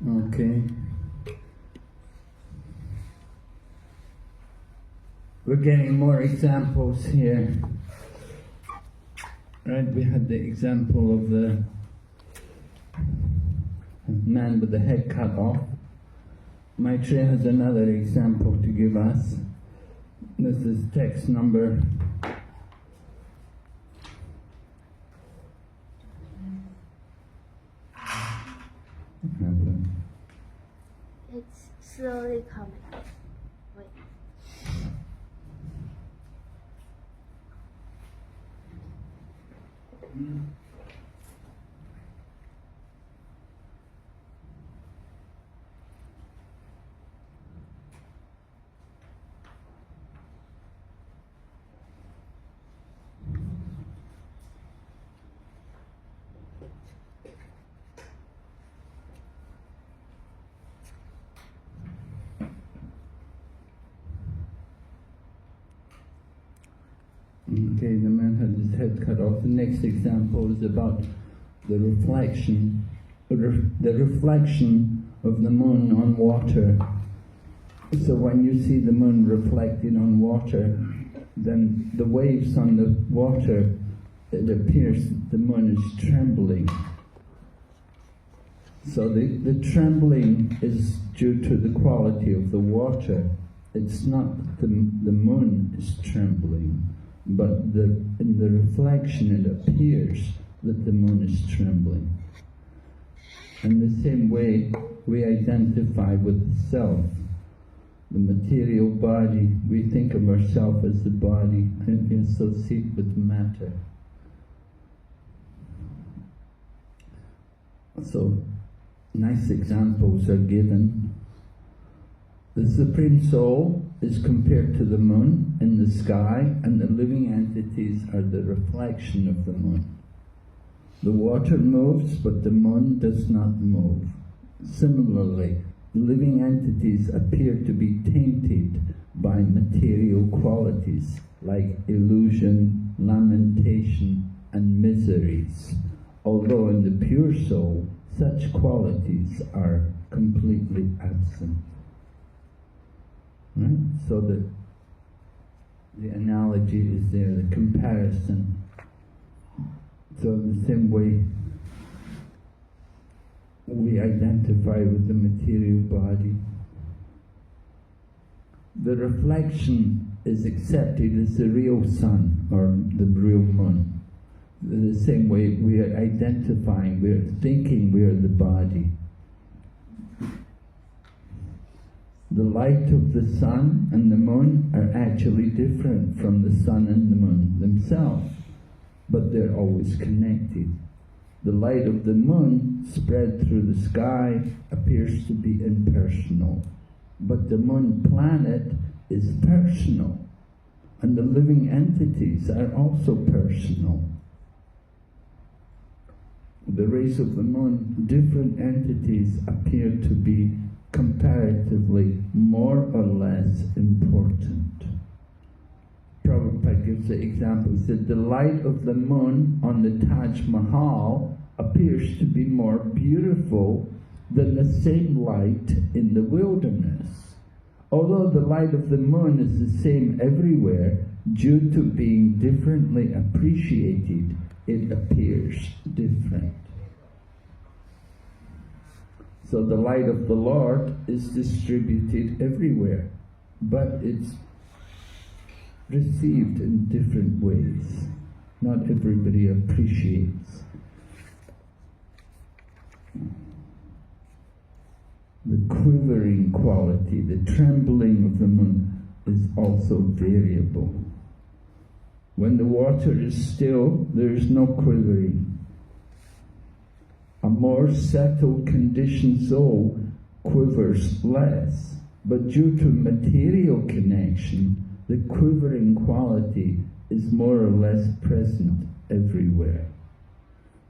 Okay. We're getting more examples here. Right, we had the example of the man with the head cut off. Maitreya has another example to give us. This is text number It's slowly coming. Wait. Okay, the man had his head cut off. The next example is about the reflection of the moon on water. So when you see the moon reflected on water, then the waves on the water, it appears that the moon is trembling. So the trembling is due to the quality of the water. It's not the moon is trembling, but in the reflection it appears that the moon is trembling. In the same way, we identify with the self, the material body. We think of ourselves as the body and we associate with matter. So, nice examples are given. The Supreme Soul is compared to the moon in the sky, and the living entities are the reflection of the moon. The water moves, but the moon does not move. Similarly, living entities appear to be tainted by material qualities like illusion, lamentation, and miseries, although in the pure soul, such qualities are completely absent. Right? So the analogy is there, the comparison. So in the same way, we identify with the material body. The reflection is accepted as the real sun or the real moon. In the same way, we are identifying, we are thinking we are the body. The light of the sun and the moon are actually different from the sun and the moon themselves, but they're always connected. The light of the moon spread through the sky appears to be impersonal, but the moon planet is personal, and the living entities are also personal. The rays of the moon, different entities appear to be comparatively more or less important. Prabhupada gives the example, he said, the light of the moon on the Taj Mahal appears to be more beautiful than the same light in the wilderness. Although the light of the moon is the same everywhere, due to being differently appreciated, it appears different. So the light of the Lord is distributed everywhere, but it's received in different ways. Not everybody appreciates. The quivering quality, the trembling of the moon is also variable. When the water is still, there is no quivering. A more settled conditioned soul quivers less, but due to material connection, the quivering quality is more or less present everywhere,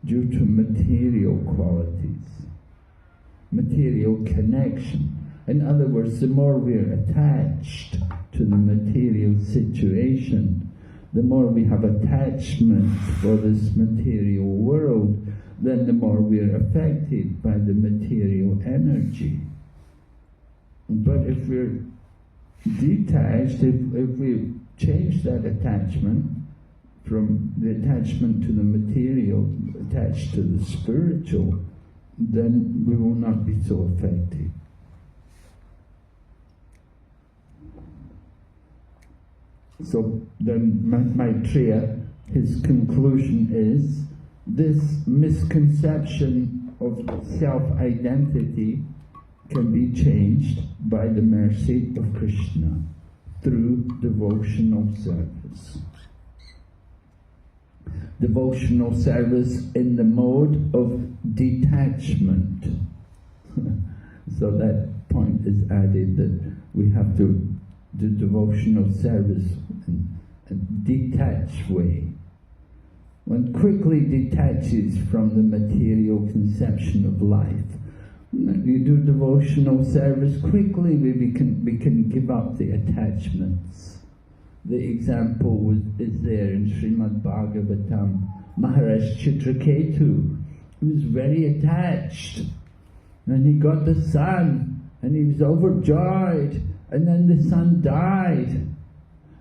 due to material qualities, material connection. In other words, the more we're attached to the material situation, the more we have attachment for this material world, then the more we are affected by the material energy. But if we're detached, if we change that attachment from the attachment to the material, attached to the spiritual, then we will not be so affected. So then Maitreya, his conclusion is, this misconception of self-identity can be changed by the mercy of Krishna through devotional service. Devotional service in the mode of detachment. So that point is added, that we have to do devotional service in a detached way. One quickly detaches from the material conception of life. You do devotional service quickly, we can give up the attachments. The example is there in Srimad Bhagavatam. Maharaj Chitraketu, he was very attached, and he got the son, and he was overjoyed, and then the son died,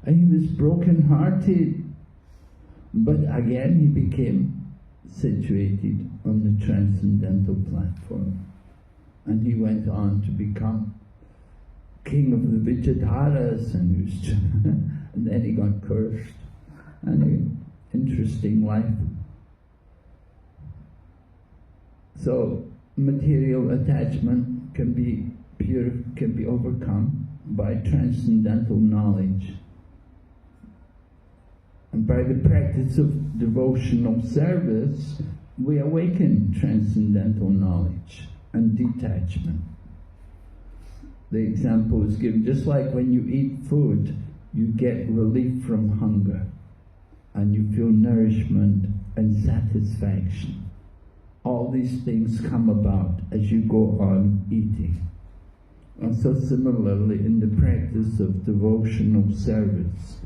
and he was broken-hearted. But again he became situated on the transcendental platform, and he went on to become king of the Vijayadharas, and he was and then he got cursed. And an interesting life. So material attachment can be overcome by transcendental knowledge. And by the practice of devotional service, we awaken transcendental knowledge and detachment. The example is given, just like when you eat food, you get relief from hunger, and you feel nourishment and satisfaction. All these things come about as you go on eating. And so similarly, in the practice of devotional service,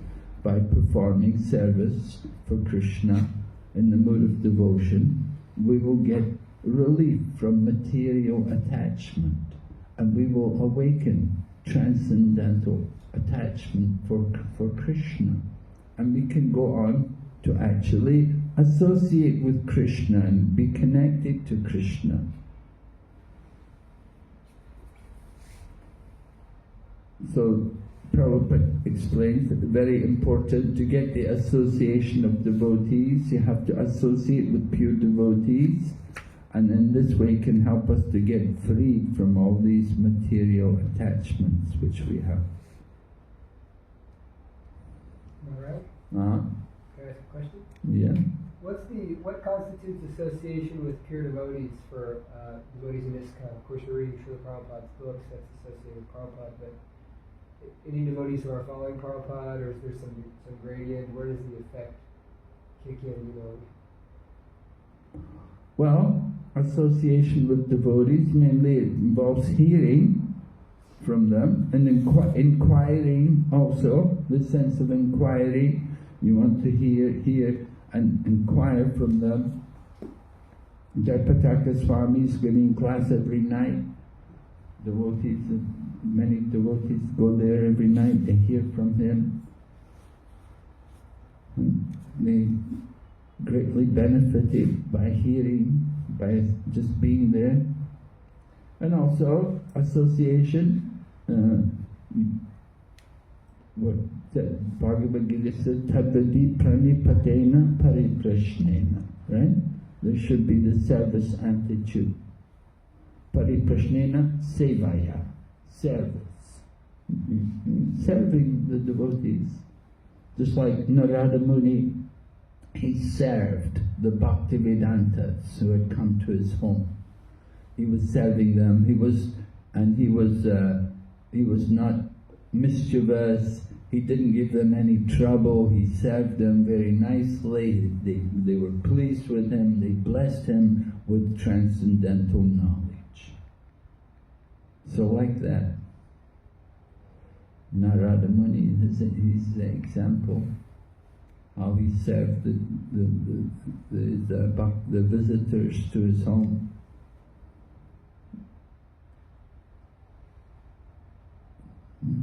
by performing service for Krishna in the mood of devotion, we will get relief from material attachment, and we will awaken transcendental attachment for Krishna. And we can go on to actually associate with Krishna and be connected to Krishna. So Prabhupada explains that it's very important to get the association of devotees. You have to associate with pure devotees, and in this way can help us to get freed from all these material attachments which we have. All right. Can I ask a question? Yeah. What constitutes association with pure devotees for devotees in ISKCON? Of course, we're reading Srila Prabhupada's books that's associated with Prabhupada, but any devotees who are following Prabhupada, or is there some gradient? Where does the effect kick in? Well, association with devotees mainly involves hearing from them and inquiring also, the sense of inquiry. You want to hear and inquire from them. Jayapataka Swami is giving class every night. Many devotees go there every night, they hear from him. And they greatly benefited by hearing, by just being there. And also association, what Bhagavad Gita says, Tadvadi pranipatena pariprashnena, right? There should be the service attitude. Pariprashnena sevaya, service. Serving the devotees. Just like Narada Muni, he served the Bhakti Vedantas who had come to his home. He was serving them. He was not mischievous. He didn't give them any trouble. He served them very nicely. They were pleased with him. They blessed him with transcendental knowledge. So like that, Narada Muni, he's the example. how he served the visitors to his home.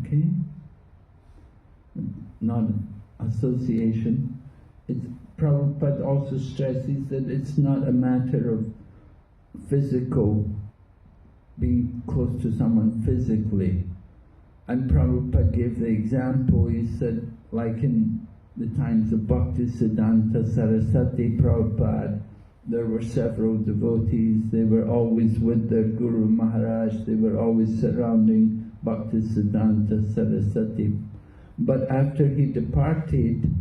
Okay? Not association. Prabhupada also stresses that it's not a matter of physical, being close to someone physically. And Prabhupada gave the example, he said, like in the times of Bhakti Siddhanta Saraswati Prabhupada, there were several devotees, they were always with their Guru Maharaj, they were always surrounding Bhakti Siddhanta Saraswati. But after he departed,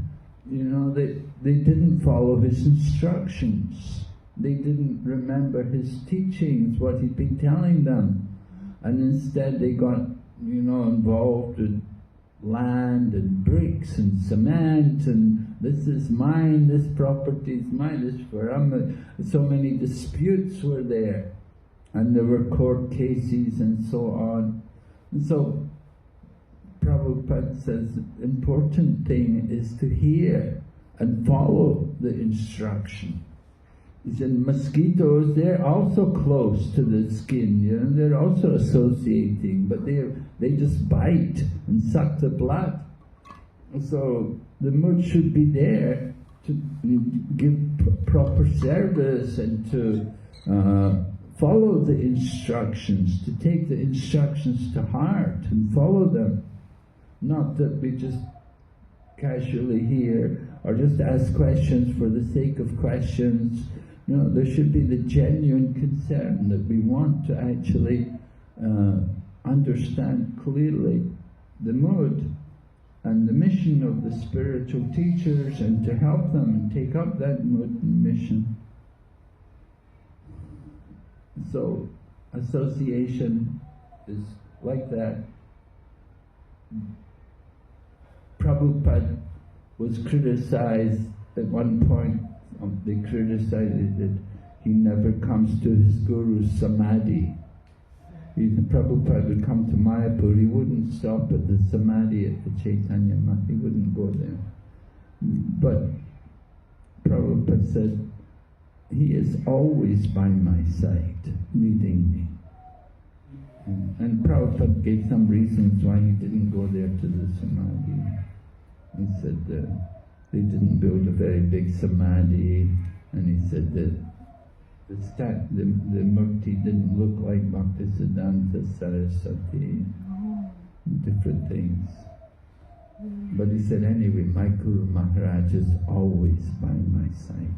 they didn't follow his instructions. They didn't remember his teachings, what he'd been telling them. And instead they got, involved with land and bricks and cement and this is mine, this property is mine, this for so many disputes were there. And there were court cases and so on. And so Prabhupada says the important thing is to hear and follow the instruction. He said mosquitoes, they're also close to the skin, they're also associating, but they just bite and suck the blood. So the mood should be there to give proper service and to follow the instructions, to take the instructions to heart and follow them. Not that we just casually hear or just ask questions for the sake of questions. There should be the genuine concern that we want to actually understand clearly the mood and the mission of the spiritual teachers and to help them and take up that mood and mission. So association is like that. Prabhupada was criticized at one point. They criticized that he never comes to his Guru's samadhi. Prabhupada would come to Mayapur, he wouldn't stop at the samadhi at the Chaitanya Math, he wouldn't go there. But Prabhupada said, he is always by my side, leading me. And Prabhupada gave some reasons why he didn't go there to the samadhi. He said they didn't build a very big samadhi, and he said that the murti didn't look like Bhakti Siddhanta Saraswati, different things. But he said, anyway, my Guru Maharaj is always by my side,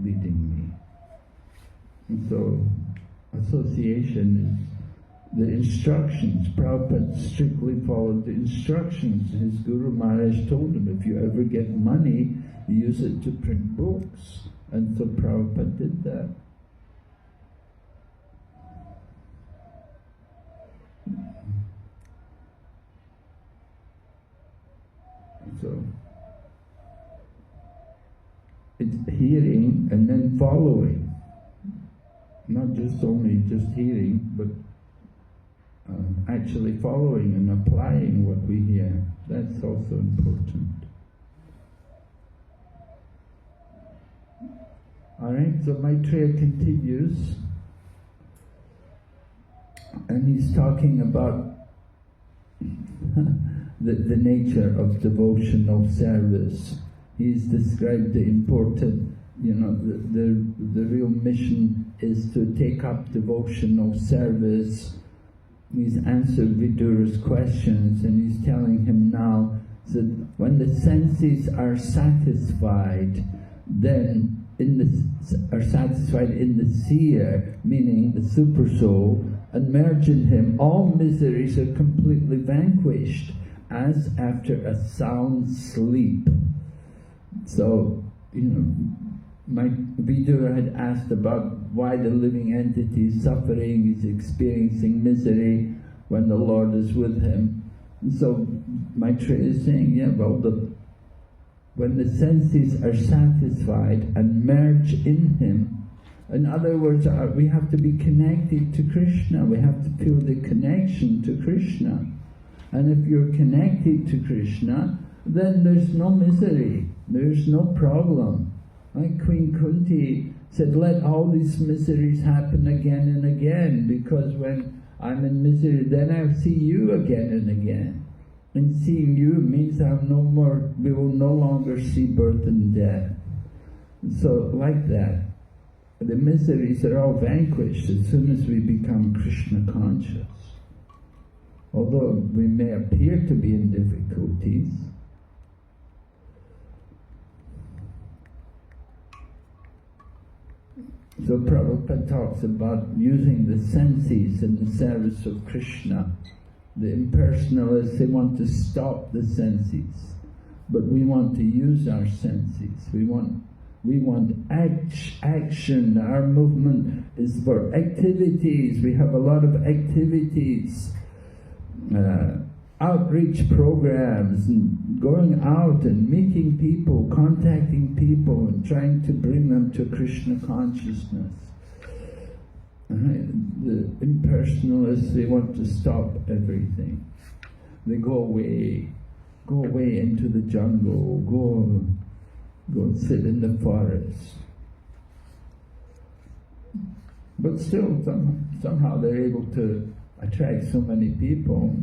leading me. And so, association is the instructions. Prabhupada strictly followed the instructions. His Guru Maharaj told him, if you ever get money, use it to print books. And so Prabhupada did that. So, it's hearing and then following. Not just hearing, but actually following and applying what we hear. That's also important. Alright, so Maitreya continues, and he's talking about the nature of devotional service. He's described the important, the real mission is to take up devotional service. He's answered Vidura's questions, and he's telling him now that when the senses are satisfied, then are satisfied in the seer, meaning the super soul, and merge in him, all miseries are completely vanquished, as after a sound sleep. So, my Vidura had asked about why the living entity is suffering, is experiencing misery when the Lord is with him. And so Maitreya is saying, when the senses are satisfied and merge in him, in other words, we have to be connected to Krishna, we have to feel the connection to Krishna. And if you're connected to Krishna, then there's no misery, there's no problem. Like Queen Kunti said, let all these miseries happen again and again, because when I'm in misery, then I'll see you again and again. And seeing you means we will no longer see birth and death. So like that, the miseries are all vanquished as soon as we become Krishna conscious. Although we may appear to be in difficulties, so Prabhupada talks about using the senses in the service of Krishna. The impersonalists, they want to stop the senses, but we want to use our senses. We want action. Our movement is for activities. We have a lot of activities, outreach programs, and going out and meeting people, contacting people, and trying to bring them to Krishna consciousness. The impersonalists, they want to stop everything. They go away into the jungle, go and sit in the forest. But still, somehow they're able to attract so many people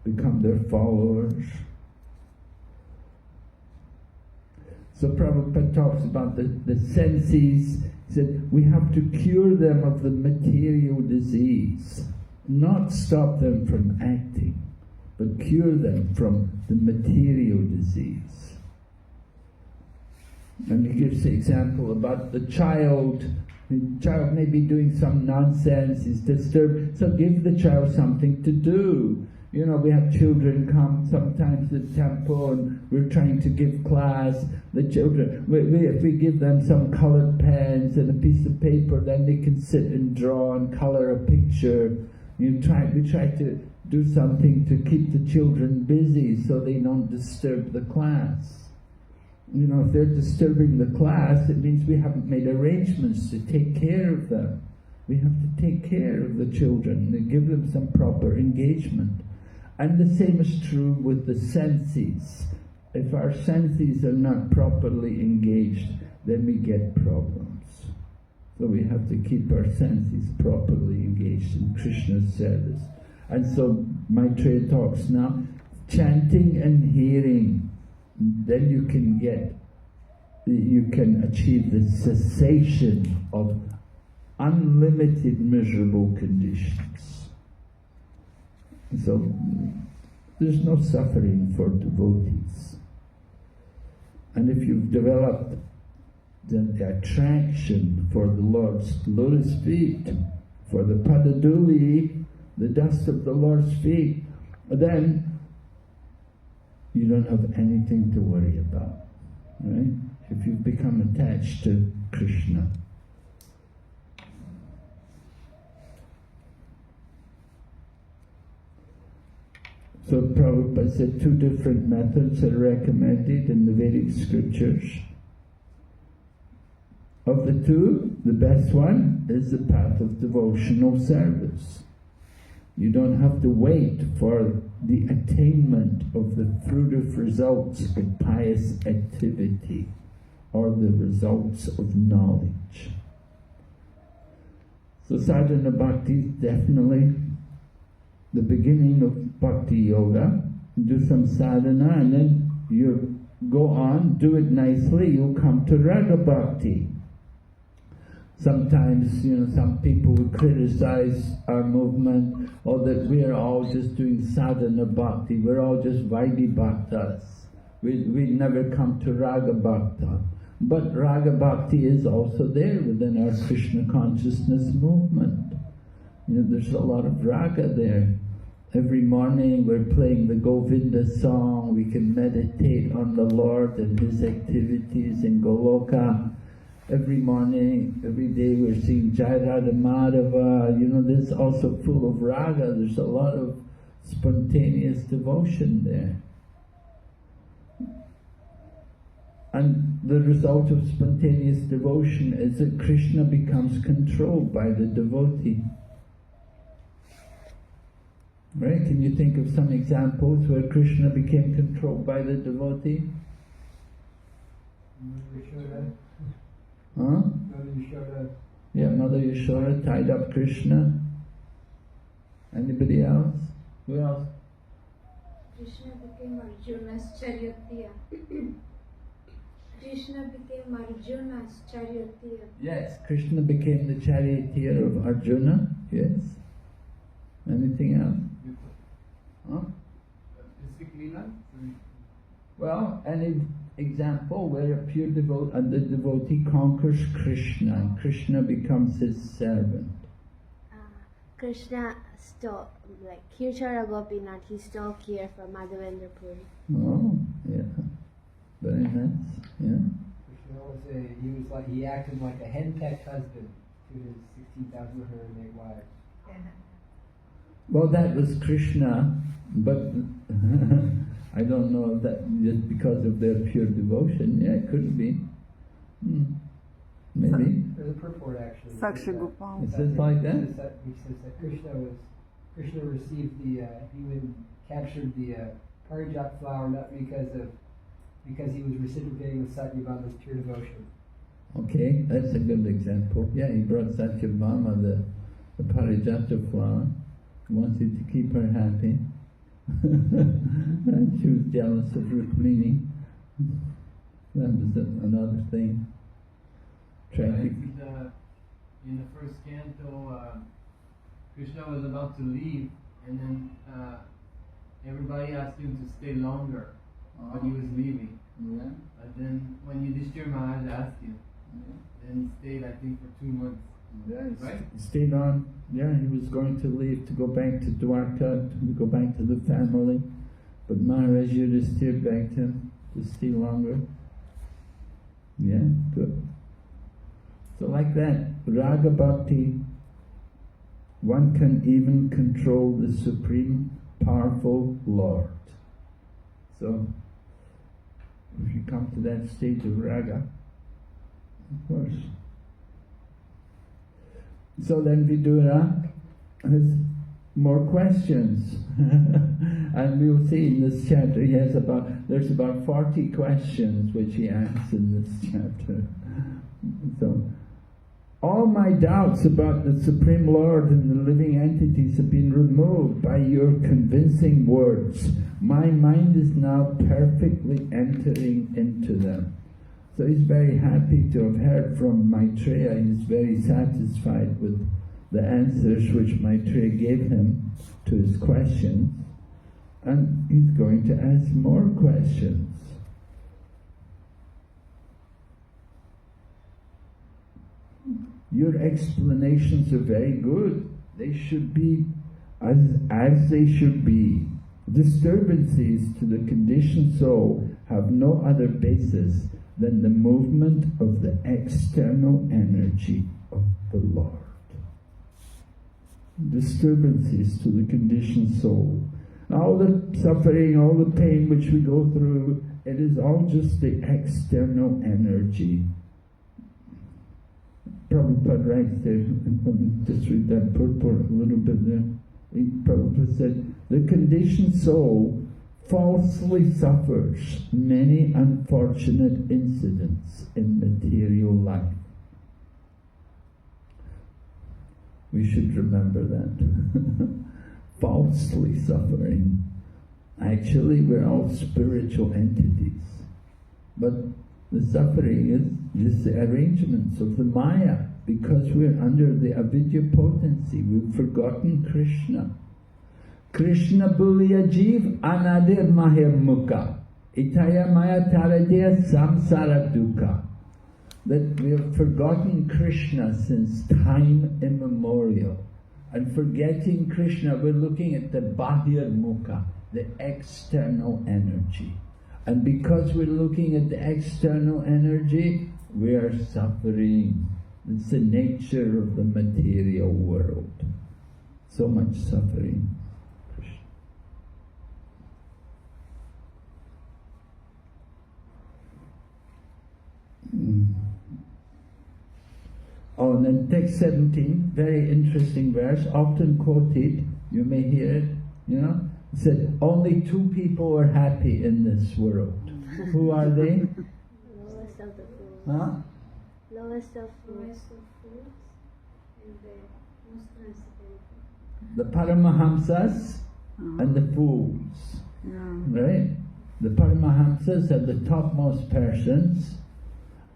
become their followers. So Prabhupada talks about the senses. He said, we have to cure them of the material disease, not stop them from acting, but cure them from the material disease. And he gives the example about the child. The child may be doing some nonsense, he's disturbed, so give the child something to do. You know, we have children come sometimes to the temple and we're trying to give class. The children, if we give them some colored pens and a piece of paper, then they can sit and draw and color a picture. We try to do something to keep the children busy so they don't disturb the class. You know, if they're disturbing the class, it means we haven't made arrangements to take care of them. We have to take care of the children and give them some proper engagement. And the same is true with the senses. If our senses are not properly engaged, then we get problems. So we have to keep our senses properly engaged in Krishna's service. And so Maitreya talks now, chanting and hearing, then you can achieve the cessation of unlimited miserable conditions. So there's no suffering for devotees. And if you've developed the attraction for the Lord's lotus feet, for the padaduli, the dust of the Lord's feet, then you don't have anything to worry about, right? If you've become attached to Krishna. So Prabhupada said 2 different methods are recommended in the Vedic scriptures. Of the 2, the best one is the path of devotional service. You don't have to wait for the attainment of the fruitive results of pious activity or the results of knowledge. So sadhana bhakti is definitely the beginning of bhakti yoga. Do some sadhana and then you go on, do it nicely, you'll come to raga bhakti. Sometimes, some people would criticize our movement, or that we are all just doing sadhana bhakti, we're all just Vaidhi bhaktas. We never come to raga bhakta. But raga bhakti is also there within our Krishna consciousness movement. There's a lot of raga there. Every morning we're playing the Govinda song, we can meditate on the Lord and His activities in Goloka. Every morning, every day we're singing Jai Radha Madhava. This is also full of raga. There's a lot of spontaneous devotion there. And the result of spontaneous devotion is that Krishna becomes controlled by the devotee. Right? Can you think of some examples where Krishna became controlled by the devotee? Huh? Yeah, Mother Yashoda tied up Krishna. Anybody else? Who else? Krishna became Arjuna's charioteer. Krishna became Arjuna's charioteer. Yes, Krishna became the charioteer of Arjuna. Yes. Anything else? Huh? Well, any example where a pure the devotee conquers Krishna and Krishna becomes his servant. Krishna stole, like Kirchara Gopinath, he stole Kir from Madhavendra Puri. Oh, yeah. Very nice, yeah. Krishna he acted like a henpecked husband to his 16,108 wives. Well, that was Krishna, but I don't know if that just because of their pure devotion. Yeah, it could be. Maybe. There's a purport actually. Sakshi Gopal. It says like that? He says that Krishna received he captured the parijat flower not because he was reciprocating with Satyabhama's pure devotion. Okay, that's a good example. Yeah, he brought Satyabhama the parijata flower. He wanted to keep her happy. And she was jealous of Rukmini. That was another thing. Tragic. In the first canto, Krishna was about to leave, and then everybody asked him to stay longer when he was leaving. Yeah. But then when Yudhishthira Maharaj asked him, then he stayed, I think, for 2 months. Yeah, Right? he stayed on. Yeah, he was going to leave to go back to Dwarka, to go back to the family. But Maharaj Yudhishthira begged him to stay longer. Yeah, good. So like that, Raga Bhakti, one can even control the supreme powerful Lord. So, if you come to that stage of Raga, of course. So then Vidura has more questions. And we'll see in this chapter, there's about 40 questions which he asks in this chapter. So, all my doubts about the Supreme Lord and the living entities have been removed by your convincing words. My mind is now perfectly entering into them. So he's very happy to have heard from Maitreya. He's very satisfied with the answers which Maitreya gave him to his questions. And he's going to ask more questions. Your explanations are very good. They should be as they should be. Disturbances to the conditioned soul have no other basis than the movement of the external energy of the Lord. Disturbances to the conditioned soul. All the suffering, all the pain which we go through, it is all just the external energy. Prabhupada writes there, let me just read that purport a little bit there. Prabhupada said, the conditioned soul falsely suffers many unfortunate incidents in material life. We should remember that. Falsely suffering. Actually, we're all spiritual entities. But the suffering is just the arrangements of the Maya, because we're under the avidya potency. We've forgotten Krishna. Krishna Bulya Jeev Anadir Mahir Mukha Itaya Maya Taradya Samsara Dukkha. That we have forgotten Krishna since time immemorial. And forgetting Krishna, we're looking at the Bahir Mukha, the external energy. And because we're looking at the external energy, we are suffering. It's the nature of the material world. So much suffering. Oh, and then text 17, very interesting verse, often quoted. You may hear it You know, it said only 2 people are happy in this world. Who are they? Lowest of the fools. Huh? Lowest of fools. Lowest of fools and the most transcendental. The Paramahamsas and the fools. Right? The Paramahamsas are the topmost persons,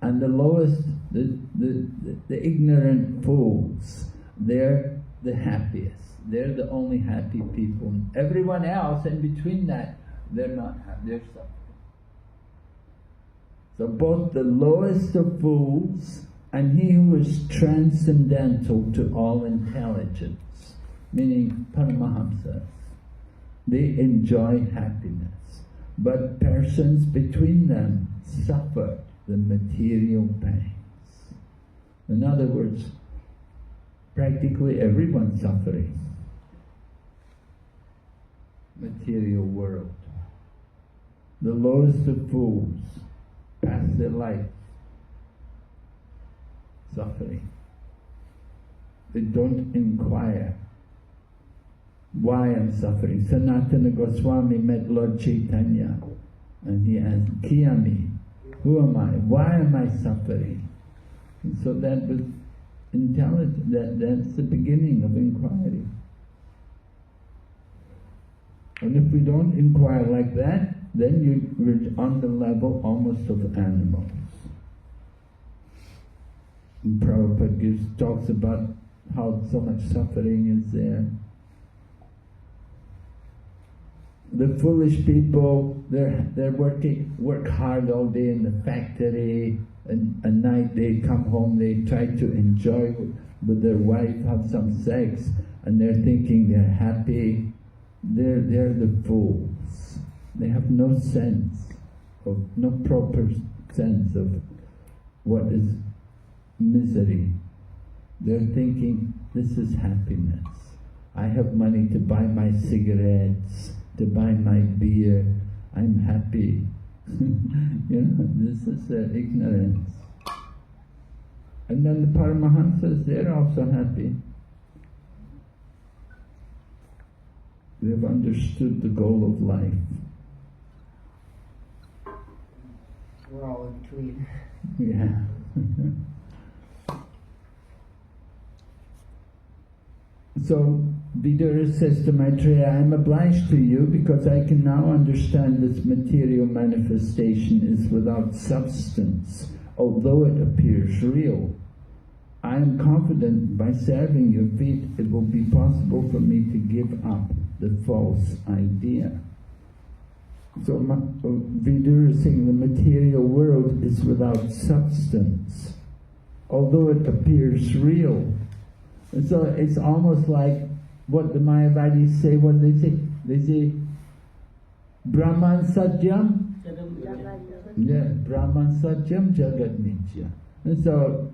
and the lowest, the ignorant fools, they're the happiest. They're the only happy people. Everyone else in between that, they're not happy, they're suffering. So both the lowest of fools and he who is transcendental to all intelligence, meaning Paramahamsas, they enjoy happiness. But persons between them suffer the material pangs. In other words, practically everyone's suffering. Material world. The lowest of fools pass their life suffering. They don't inquire why I'm suffering. Sanatana Goswami met Lord Chaitanya and he asked, Kiyami, who am I? Why am I suffering? And so that was intelligent, that's the beginning of inquiry. And if we don't inquire like that, then we're on the level almost of animals. And Prabhupada talks about how so much suffering is there. The foolish people, they're work hard all day in the factory, and at night they come home, they try to enjoy with their wife, have some sex, and they're thinking they're happy. They're the fools. They have no proper sense of what is misery. They're thinking, this is happiness. I have money to buy my cigarettes, to buy my beer, I'm happy. You know, this is ignorance. And then the Paramahamsas, they're also happy. They've understood the goal of life. We're all in between. Yeah. So Vidura says to Maitreya, I am obliged to you because I can now understand this material manifestation is without substance, although it appears real. I am confident by serving your feet it will be possible for me to give up the false idea. So Vidura is saying the material world is without substance, although it appears real. And so it's almost like what the Mayavadis say, what they say? They say, Brahman Satyam? Yeah, Brahman Satyam Jagat Mithya. And so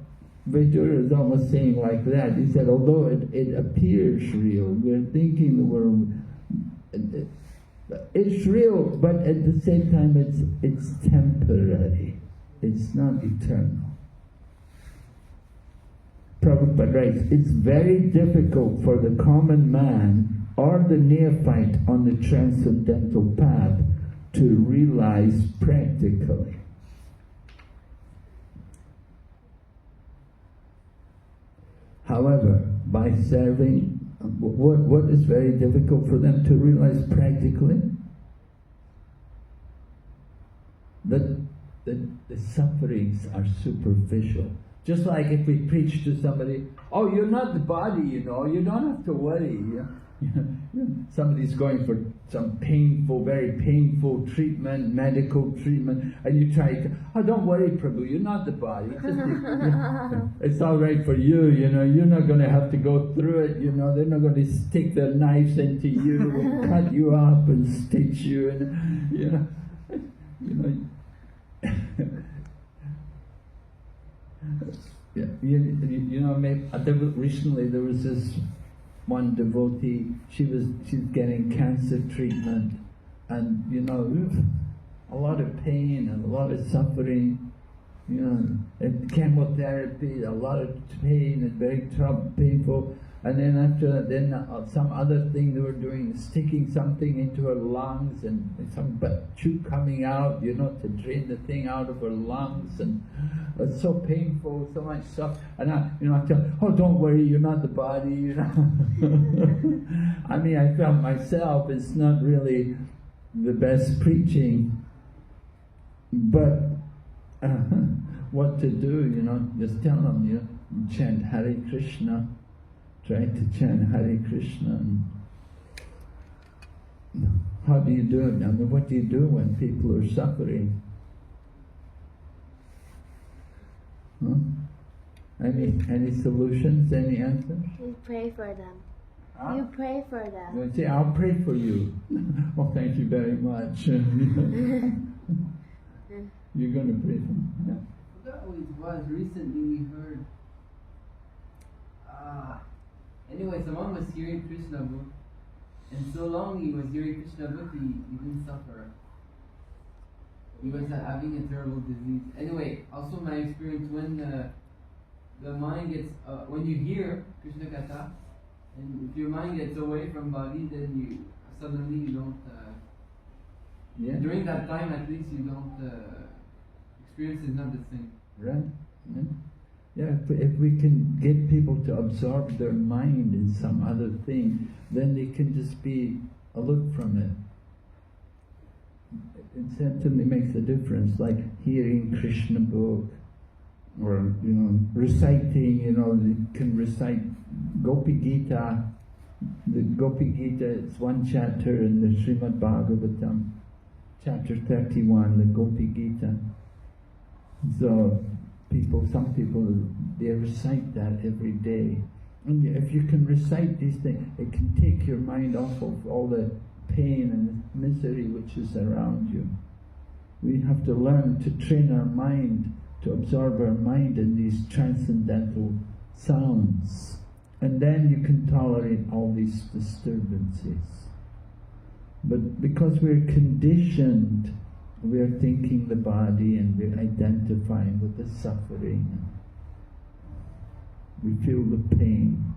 Vidura is almost saying like that. He said, although it appears real, we're thinking the world, it's real, but at the same time it's temporary. It's not eternal. Prabhupada writes, it's very difficult for the common man or the neophyte on the transcendental path to realize practically. However, by serving, what is very difficult for them to realize practically? That the sufferings are superficial. Just like if we preach to somebody, oh, you're not the body, you know, you don't have to worry. Somebody's going for some painful, very painful treatment, medical treatment, and you try to, oh, don't worry, Prabhu, you're not the body. It's all right for you, you know, you're not going to have to go through it, you know, they're not going to stick their knives into you and cut you up and stitch you, and, you know. Yeah, you know, recently there was this one devotee, she's getting cancer treatment, and you know, a lot of pain and a lot of suffering, you know, and chemotherapy, a lot of pain and very painful, And then after that, then some other thing they were doing, sticking something into her lungs and some tube coming out, you know, to drain the thing out of her lungs, and it's so painful, so much stuff. And I tell her, oh, don't worry, you're not the body, you know. I mean, I felt myself, it's not really the best preaching, but what to do, you know, just tell them, you know, chant Hare Krishna. Try to chant Hare Krishna. And how do you do it? I mean, what do you do when people are suffering? Huh? Any solutions? Any answers? You pray for them. Huh? You pray for them. You say, I'll pray for you. Oh, thank you very much. You're going to pray for me. Yeah. That always was. Recently we heard. Anyway, someone was hearing Krishna book, and so long he was hearing Krishna book, he didn't suffer. He was having a terrible disease. Anyway, also my experience, when the mind gets, when you hear Krishna Katha, and if your mind gets away from body, then you suddenly don't, during that time at least you don't, experience is not the same. Right. Yeah. Yeah, if we can get people to absorb their mind in some other thing, then they can just be aloof from it. It certainly makes a difference, like hearing Krishna book, or, you know, reciting, you know, you can recite Gopi Gita. The Gopi Gita is one chapter in the Srimad Bhagavatam, chapter 31, the Gopi Gita. So, some people, they recite that every day. And if you can recite these things, it can take your mind off of all the pain and the misery which is around you. We have to learn to train our mind, to absorb our mind in these transcendental sounds. And then you can tolerate all these disturbances. But because we're conditioned, we are thinking the body and we're identifying with the suffering. We feel the pain.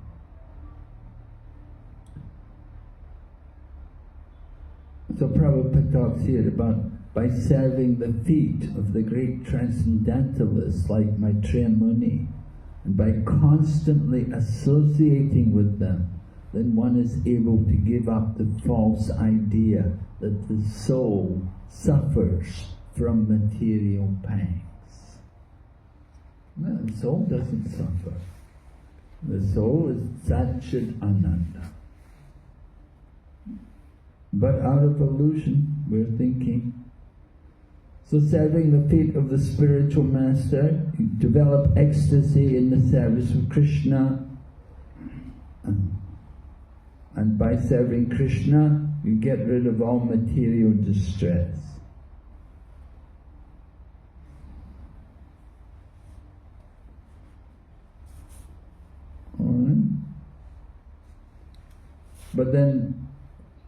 So Prabhupada talks here about by serving the feet of the great transcendentalists like Maitreya Muni, and by constantly associating with them, then one is able to give up the false idea that the soul suffers from material pangs. No, the soul doesn't suffer. The soul is Satchit Ananda. But out of illusion, we're thinking. So serving the feet of the spiritual master, you develop ecstasy in the service of Krishna. And by serving Krishna, you get rid of all material distress. Alright? But then,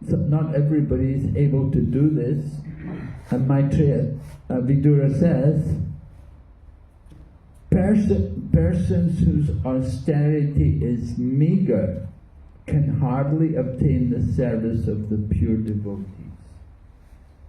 not everybody is able to do this. And Maitreya Vidura says, persons whose austerity is meager can hardly obtain the service of the pure devotees.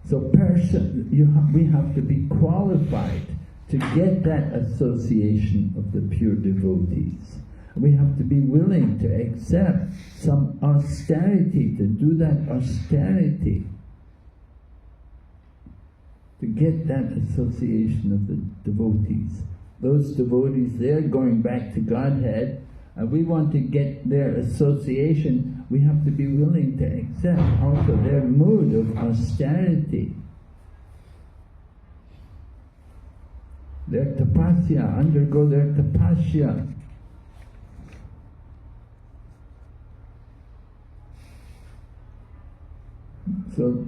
So we have to be qualified to get that association of the pure devotees. We have to be willing to accept some austerity, to do that austerity, to get that association of the devotees. Those devotees, they're going back to Godhead, and we want to get their association. We have to be willing to accept also their mood of austerity. Their tapasya, undergo their tapasya. So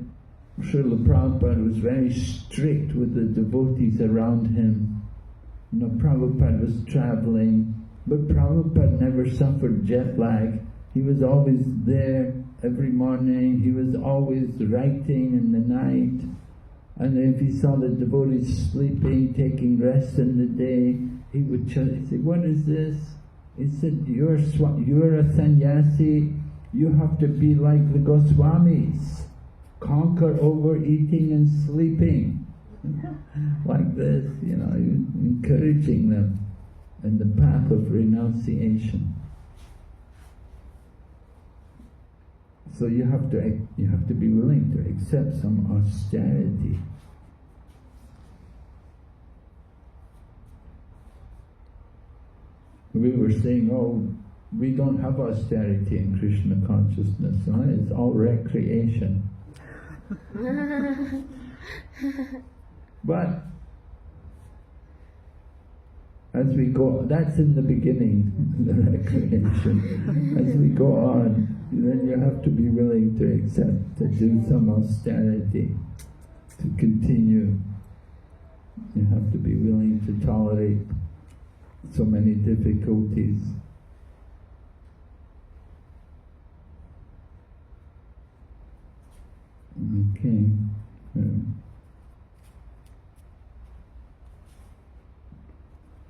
Srila Prabhupada was very strict with the devotees around him. You know, Prabhupada was traveling, but Prabhupada never suffered jet lag. He was always there every morning. He was always writing in the night. And if he saw the devotees sleeping, taking rest in the day, he would say, "What is this? He said, you're a sannyasi, you have to be like the Goswamis, conquer overeating and sleeping. Like this, you know, encouraging them in the path of renunciation. So you have to be willing to accept some austerity. We were saying, oh, we don't have austerity in Krishna consciousness, right? It's all recreation. But as we go, that's in the beginning, the recreation. As we go on, then you have to be willing to accept, to do some austerity, to continue. You have to be willing to tolerate so many difficulties. Okay.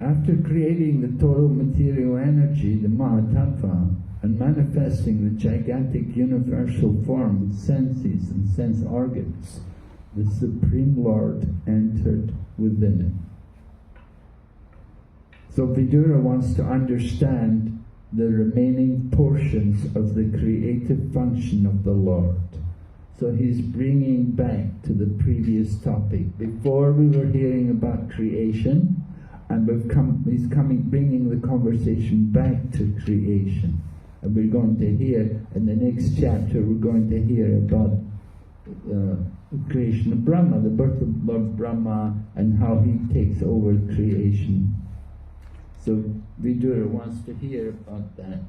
After creating the total material energy, the Mahatattva, and manifesting the gigantic universal form with senses and sense organs, the Supreme Lord entered within it. So Vidura wants to understand the remaining portions of the creative function of the Lord. So he's bringing back to the previous topic. Before we were hearing about creation, and he's bringing the conversation back to creation. And we're going to hear, in the next chapter, we're going to hear about the creation of Brahma, the birth of Lord Brahma, and how he takes over creation. So Vidura wants to hear about that.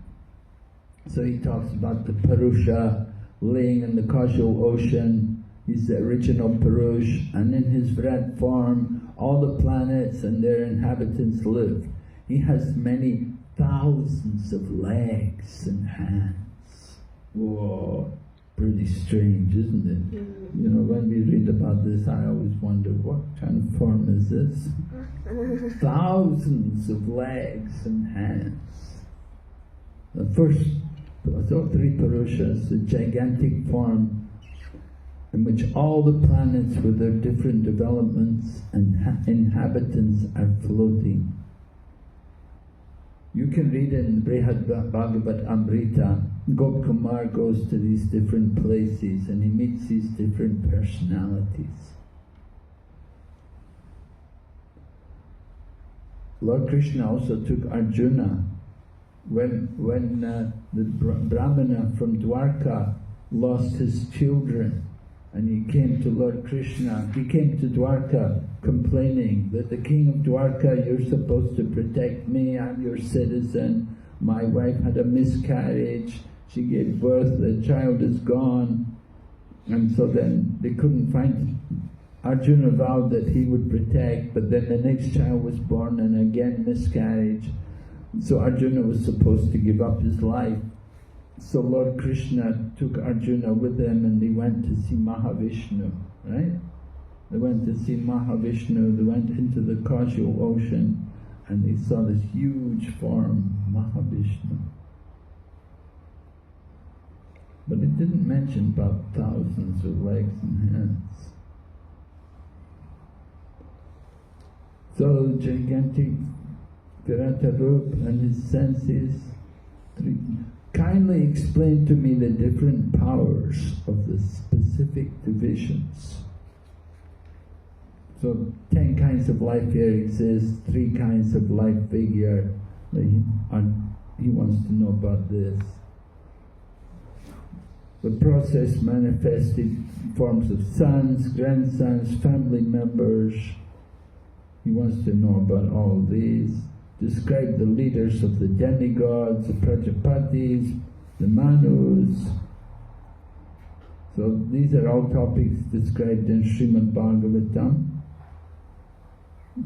So he talks about the Purusha laying in the causal ocean. He's the original Purush, and in his Virat form, all the planets and their inhabitants live. He has many thousands of legs and hands. Whoa, pretty strange, isn't it? You know, when we read about this, I always wonder, what kind of form is this? Thousands of legs and hands. The first, so three Purushas, the gigantic form in which all the planets with their different developments and inhabitants are floating. You can read in Brihad Bhagavat Amrita, Gop Kumar goes to these different places and he meets these different personalities. Lord Krishna also took Arjuna when the Brahmana from Dwarka lost his children, and he came to Lord Krishna. He came to Dwarka complaining that the king of Dwarka, you're supposed to protect me, I'm your citizen, my wife had a miscarriage, she gave birth, the child is gone. And so then they couldn't find, Arjuna vowed that he would protect, but then the next child was born and again miscarriage. So Arjuna was supposed to give up his life. So Lord Krishna took Arjuna with him and they went to see Mahavishnu, right? They went to see Mahavishnu, they went into the causal ocean and they saw this huge form, Mahavishnu. But it didn't mention about thousands of legs and hands. So the gigantic Virata Rup and his senses, kindly explain to me the different powers of the specific divisions. So 10 kinds of life here exist, 3 kinds of life figure. He wants to know about this. The process manifested forms of sons, grandsons, family members. He wants to know about all of these. Describe the leaders of the demigods, the Prajapatis, the Manus. So these are all topics described in Srimad Bhagavatam.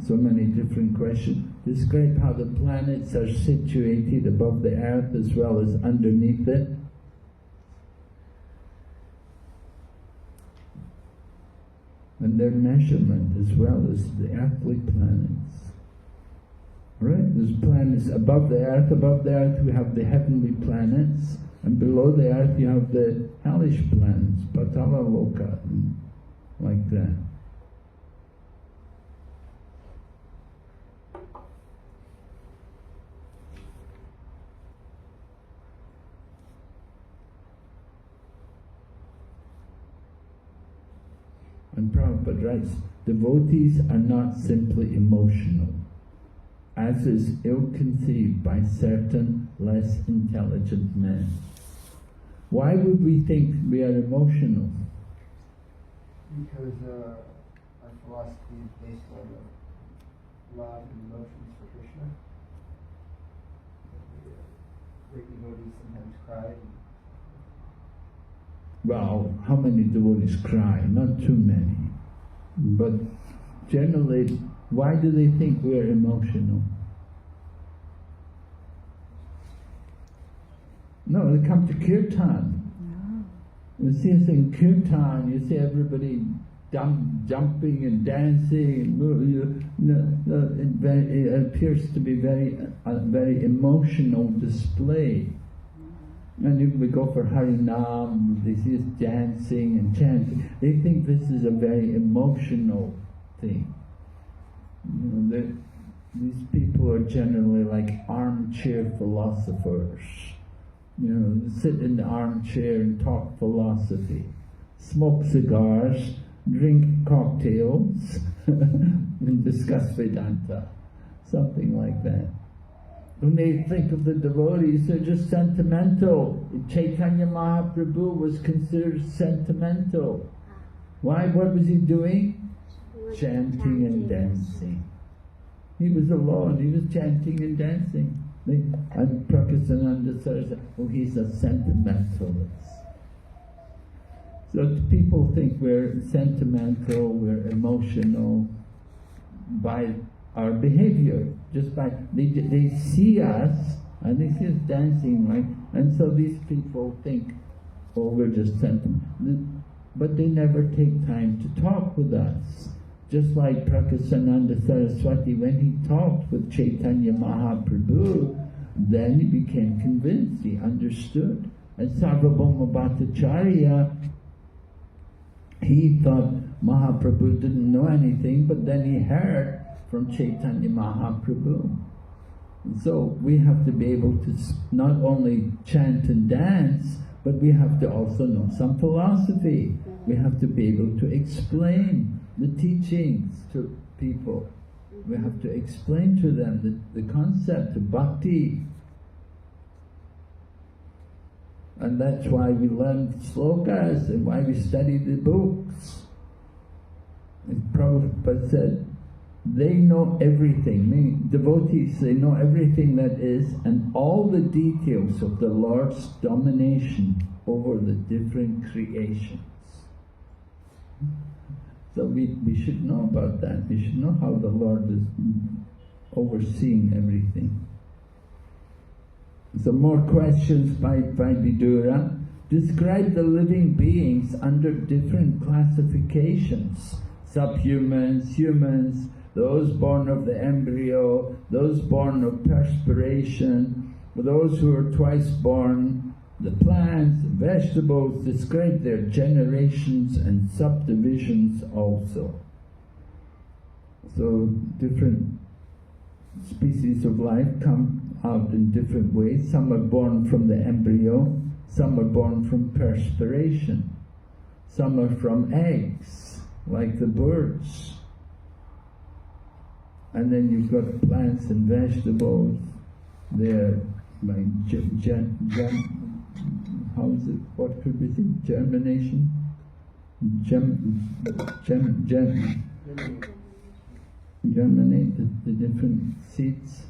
So many different questions. Describe how the planets are situated above the earth as well as underneath it. And their measurement as well as the earthly planets. Right? There's planets above the earth. Above the earth we have the heavenly planets, and below the earth you have the hellish planets, Patala Loka, and like that. And Prabhupada writes, devotees are not simply emotional, as is ill-conceived by certain less intelligent men. Why would we think we are emotional? Because our philosophy is based on the love and emotions for Krishna. Great devotees sometimes cry. Well, how many devotees cry? Not too many. But generally, why do they think we are emotional? No, they come to kirtan. You see us in kirtan, you see everybody jumping and dancing. It appears to be a very emotional display. And if we go for Harinam, they see us dancing and chanting. They think this is a very emotional thing. These people are generally like armchair philosophers. They sit in the armchair and talk philosophy, smoke cigars, drink cocktails, and discuss Vedanta, something like that. When they think of the devotees, they're just sentimental. Chaitanya Mahaprabhu was considered sentimental. Why? What was he doing? Chanting and dancing. He was alone, he was chanting and dancing. And Prakasananda says, oh, he's a sentimentalist. So people think we're sentimental, we're emotional by our behavior, just by they see us and they see us dancing, right? And so these people think, oh, we're just sentimental, but they never take time to talk with us. Just like Prakasananda Saraswati, when he talked with Chaitanya Mahaprabhu, then he became convinced, he understood. And Sarvabhauma Bhattacharya, he thought Mahaprabhu didn't know anything, but then he heard from Chaitanya Mahaprabhu. And so we have to be able to not only chant and dance, but we have to also know some philosophy. We have to be able to explain the teachings to people. We have to explain to them the concept of Bhakti. And that's why we learn slokas and why we study the books. And Prabhupada said, they know everything, meaning devotees, they know everything that is, and all the details of the Lord's domination over the different creations. So we should know about that. We should know how the Lord is overseeing everything. So more questions by Vidura. Describe the living beings under different classifications. Subhumans, humans, those born of the embryo, those born of perspiration, those who are twice born, the plants, vegetables. Describe their generations and subdivisions also. So different species of life come out in different ways. Some are born from the embryo, some are born from perspiration, some are from eggs, like the birds. And then you've got plants and vegetables. They're like how is it? What could we say? Germination? Germinate the different seeds.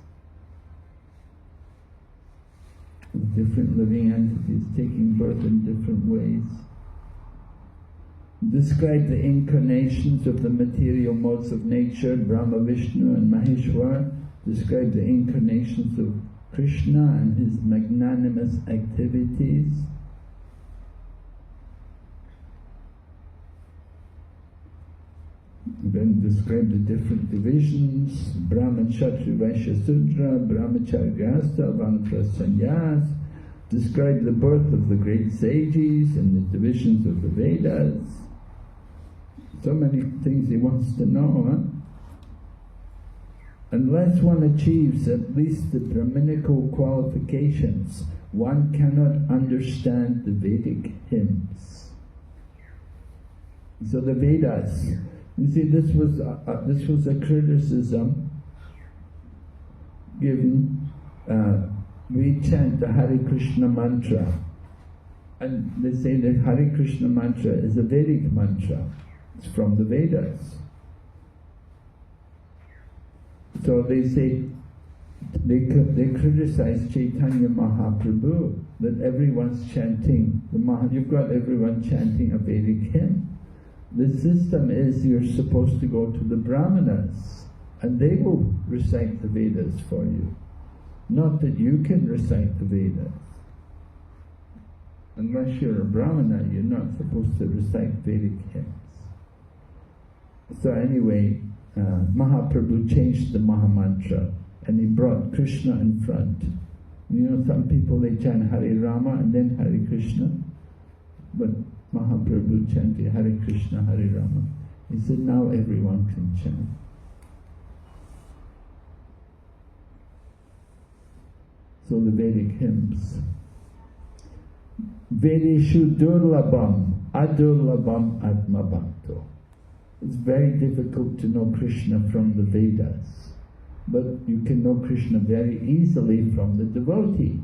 Different living entities taking birth in different ways. Describe the incarnations of the material modes of nature, Brahma, Vishnu and Maheshwar. Describe the incarnations of Krishna and his magnanimous activities. then describe the different divisions, Brahman, Kshatriya, Vaishya, Sudra, Brahmacharya, Grihastha, Vanaprastha, Sannyas, describe the birth of the great sages and the divisions of the Vedas. So many things he wants to know, huh? Unless one achieves at least the Brahminical qualifications, one cannot understand the Vedic hymns. So the Vedas, you see, this was a criticism given. We chant the Hare Krishna mantra, and they say that Hare Krishna mantra is a Vedic mantra. It's from the Vedas. So they say, they criticize Chaitanya Mahaprabhu that everyone's chanting you've got everyone chanting a Vedic hymn. The system is you're supposed to go to the Brahmanas and they will recite the Vedas for you. Not that you can recite the Vedas. Unless you're a Brahmana, you're not supposed to recite Vedic hymns. So anyway, Mahaprabhu changed the Mahamantra and he brought Krishna in front. You know, some people they chant Hare Rama and then Hare Krishna, but Mahaprabhu chanted Hare Krishna, Hare Rama. He said, now everyone can chant. So the Vedic hymns. Vedeshu durlabham, adurlabham atma bhakto. It's very difficult to know Krishna from the Vedas, but you can know Krishna very easily from the devotee.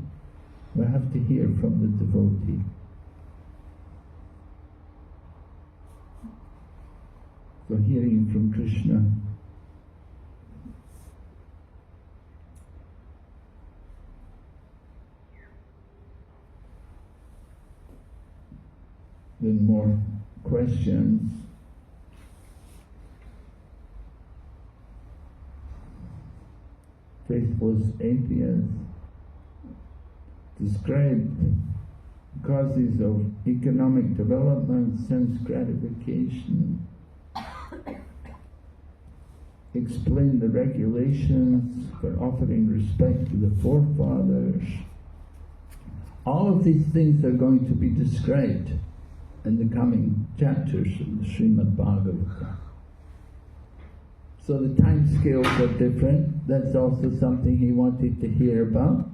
We have to hear from the devotee. So hearing from Krishna. Then more questions. Faithless atheists describe causes of economic development, sense gratification, explain the regulations for offering respect to the forefathers. All of these things are going to be described in the coming chapters of the Srimad Bhagavatam. So the time scales are different. That's also something he wanted to hear about.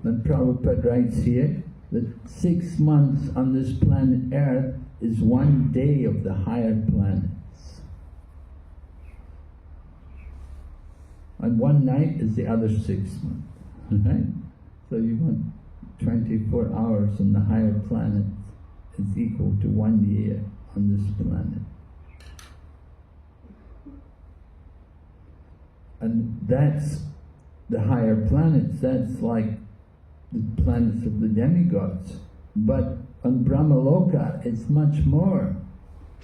And Prabhupada writes here that 6 months on this planet Earth is 1 day of the higher planets. And 1 night is the other 6 months. Right? So you want 24 hours on the higher planets is equal to 1 year on this planet. And that's the higher planets, that's like the planets of the demigods. But on Brahmaloka it's much more,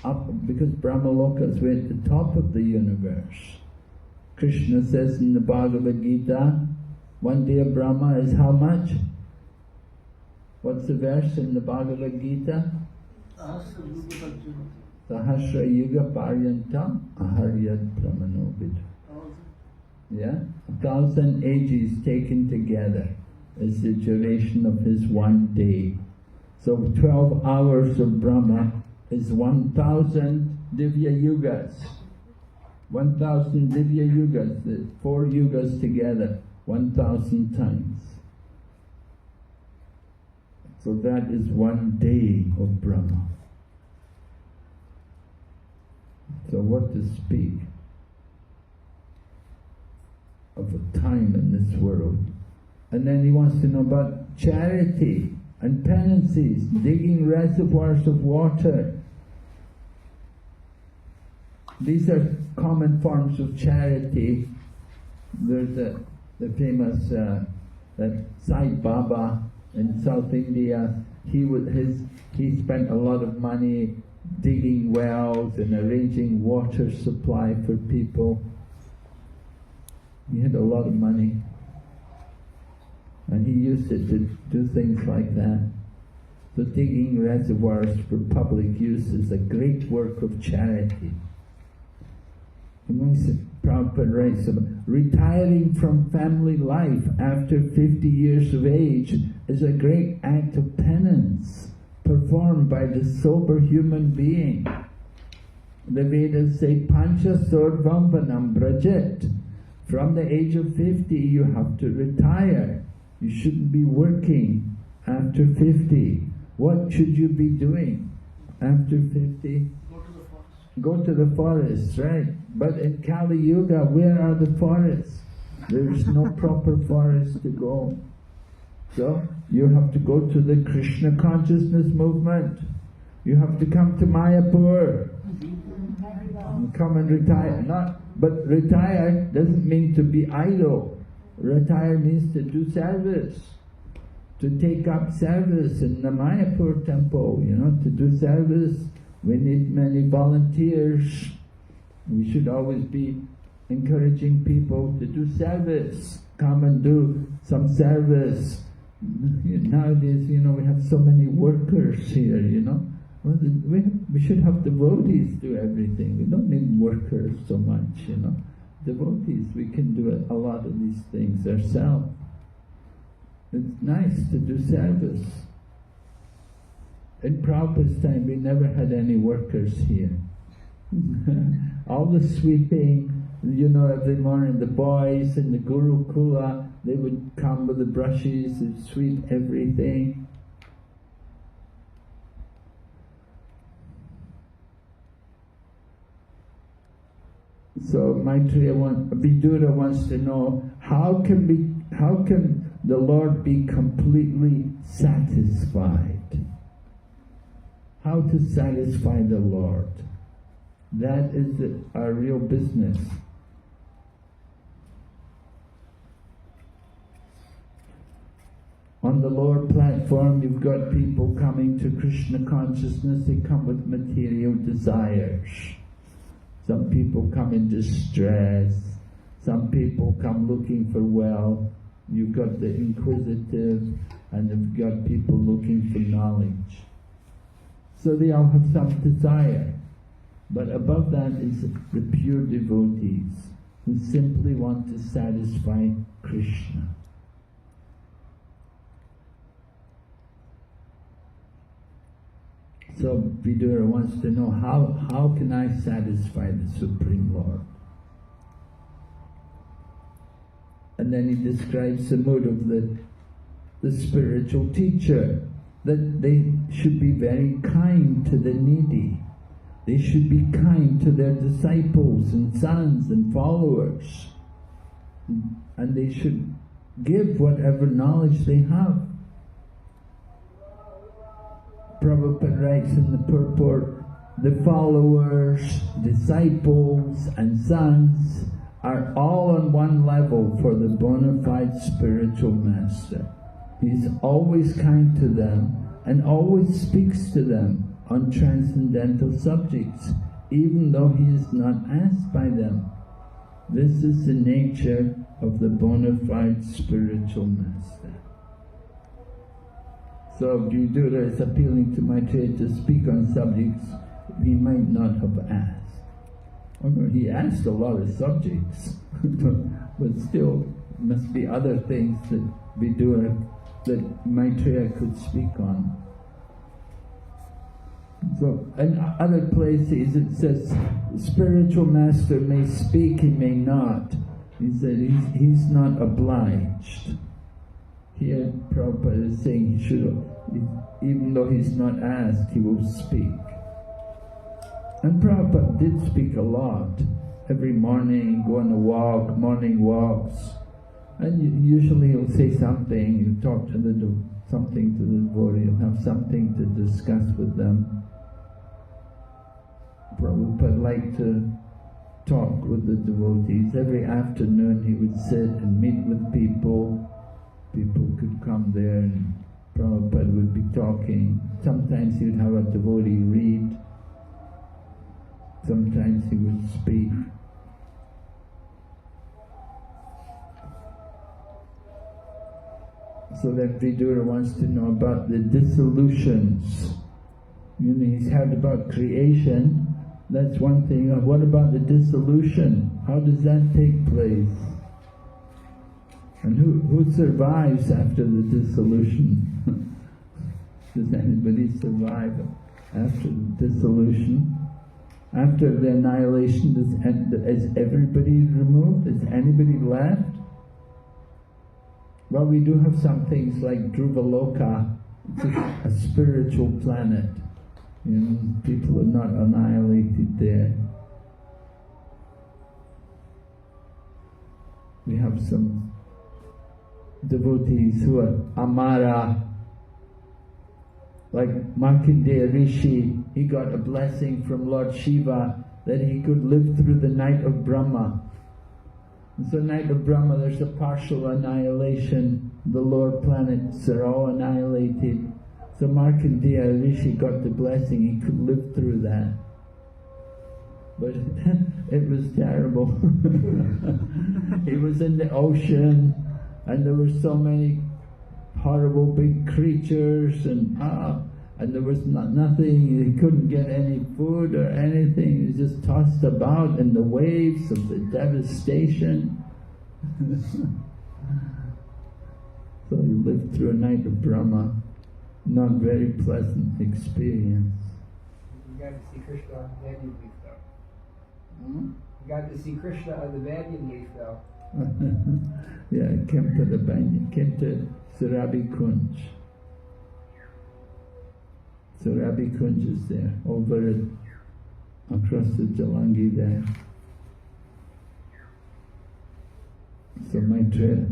up, because Brahmaloka is at the top of the universe. Krishna says in the Bhagavad Gita, 1 day of Brahma is how much? What's the verse in the Bhagavad Gita? Sahasra Yuga Paryantam Aharyad Brahmano Vidha. Yeah? 1,000 ages taken together is the duration of his 1 day. So 12 hours of Brahma is 1,000 Divya Yugas. 1,000 Divya Yugas, the 4 Yugas together, 1,000 times. So that is 1 day of Brahma. So what to speak of a time in this world. And then he wants to know about charity and penances, digging reservoirs of water. These are common forms of charity. There's the famous that Sai Baba in South India. He spent a lot of money digging wells and arranging water supply for people. He had a lot of money, and he used it to do things like that. So digging reservoirs for public use is a great work of charity. Prabhupada writes about retiring from family life after 50 years of age is a great act of penance performed by the sober human being. The Vedas say, Pancha Sorvamvanam Brajet. From the age of 50 you have to retire. You shouldn't be working after 50. What should you be doing after 50? Go to the forest, right? But in Kali Yuga, where are the forests? There is no proper forest to go. So, you have to go to the Krishna consciousness movement. You have to come to Mayapur. Come and retire. But retire doesn't mean to be idle. Retire means to do service. To take up service in the Mayapur temple, to do service. We need many volunteers. We should always be encouraging people to do service. Come and do some service. Nowadays, we have so many workers here, Well, we should have devotees do everything. We don't need workers so much, Devotees, we can do a lot of these things ourselves. It's nice to do service. In Prabhupada's time, we never had any workers here. All the sweeping, every morning the boys in the Gurukula, they would come with the brushes and sweep everything. So Vidura wants to know, how can the Lord be completely satisfied? How to satisfy the Lord? That is our real business. On the lower platform, you've got people coming to Krishna consciousness. They come with material desires. Some people come in distress. Some people come looking for wealth. You've got the inquisitive, and you've got people looking for knowledge. So they all have some desire. But above that is the pure devotees who simply want to satisfy Krishna. So Vidura wants to know, how can I satisfy the Supreme Lord? And then he describes the mood of the spiritual teacher, that they should be very kind to the needy. They should be kind to their disciples and sons and followers. And they should give whatever knowledge they have. Prabhupada writes in the purport, the followers, disciples and sons are all on one level for the bona fide spiritual master. He's always kind to them and always speaks to them on transcendental subjects, even though he is not asked by them. This is the nature of the bona fide spiritual master. So Vidura is appealing to Maitreya to speak on subjects he might not have asked. He asked a lot of subjects, but still must be other things that Vidura, that Maitreya could speak on. So in other places it says, spiritual master may speak, he may not. He said he's not obliged. Here Prabhupada is saying he should, even though he's not asked, he will speak. And Prabhupada did speak a lot. Every morning, go on a walk, morning walks. And usually he'll say something, he'll talk to something to the devotee, he'll have something to discuss with them. Prabhupada liked to talk with the devotees. Every afternoon he would sit and meet with people. People could come there and Prabhupada would be talking. Sometimes he would have a devotee read. Sometimes he would speak. So then Vidura wants to know about the dissolutions. He's heard about creation, That's one thing. What about the dissolution? How does that take place? And who survives after the dissolution? Does anybody survive after the dissolution? After the annihilation, is everybody removed? Is anybody left? Well, we do have some things like Dhruvaloka. It's a spiritual planet. You know, people are not annihilated there. We have some devotees who are Amara, like Markandeya Rishi. He got a blessing from Lord Shiva that he could live through the night of Brahma. And so night of Brahma, there's a partial annihilation. The lower planets are all annihilated. So Markandeya Rishi got the blessing, he could live through that. But it was terrible. He was in the ocean, and there were so many horrible big creatures, and there was nothing. He couldn't get any food or anything. He was just tossed about in the waves of the devastation. So he lived through a night of Brahma. Not very pleasant experience. You got to see Krishna on the banyan leaf, though. Hmm? You got to see Krishna on the banyan leaf, though. Yeah, came to the banyan, came to Surabi Kunj. Surabi Kunj is there, over it, across the Jalangi there. So Maitreya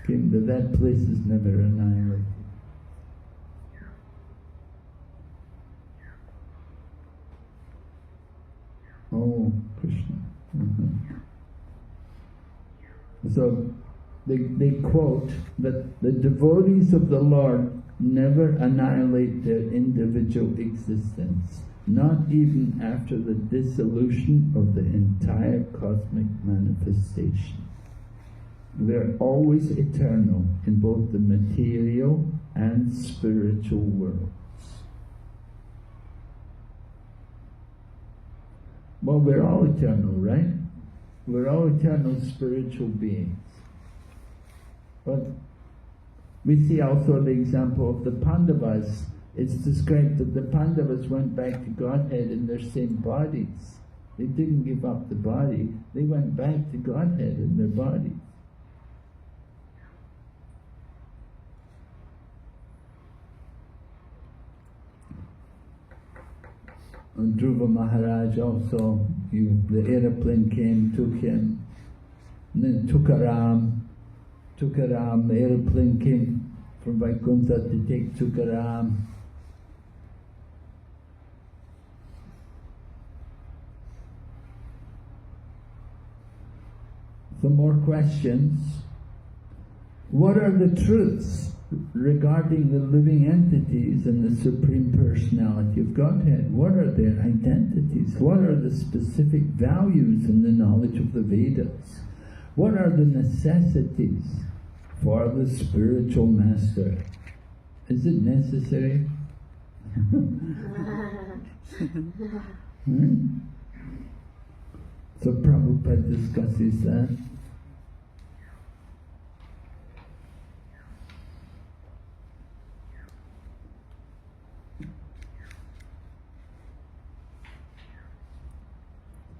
came to that place, is never annihilated. Oh, Krishna. So they quote that the devotees of the Lord never annihilate their individual existence, not even after the dissolution of the entire cosmic manifestation. They are always eternal in both the material and spiritual worlds. Well, we're all eternal, right? We're all eternal spiritual beings. But we see also the example of the Pandavas. It's described that the Pandavas went back to Godhead in their same bodies. They didn't give up the body. They went back to Godhead in their bodies. And Dhruva Maharaj also, the aeroplane came, took him, and then Tukaram, the aeroplane came from Vaikuntha to take Tukaram. Some more questions. What are the truths regarding the living entities and the Supreme Personality of Godhead? What are their identities? What are the specific values in the knowledge of the Vedas? What are the necessities for the spiritual master? Is it necessary? So Prabhupada discusses that.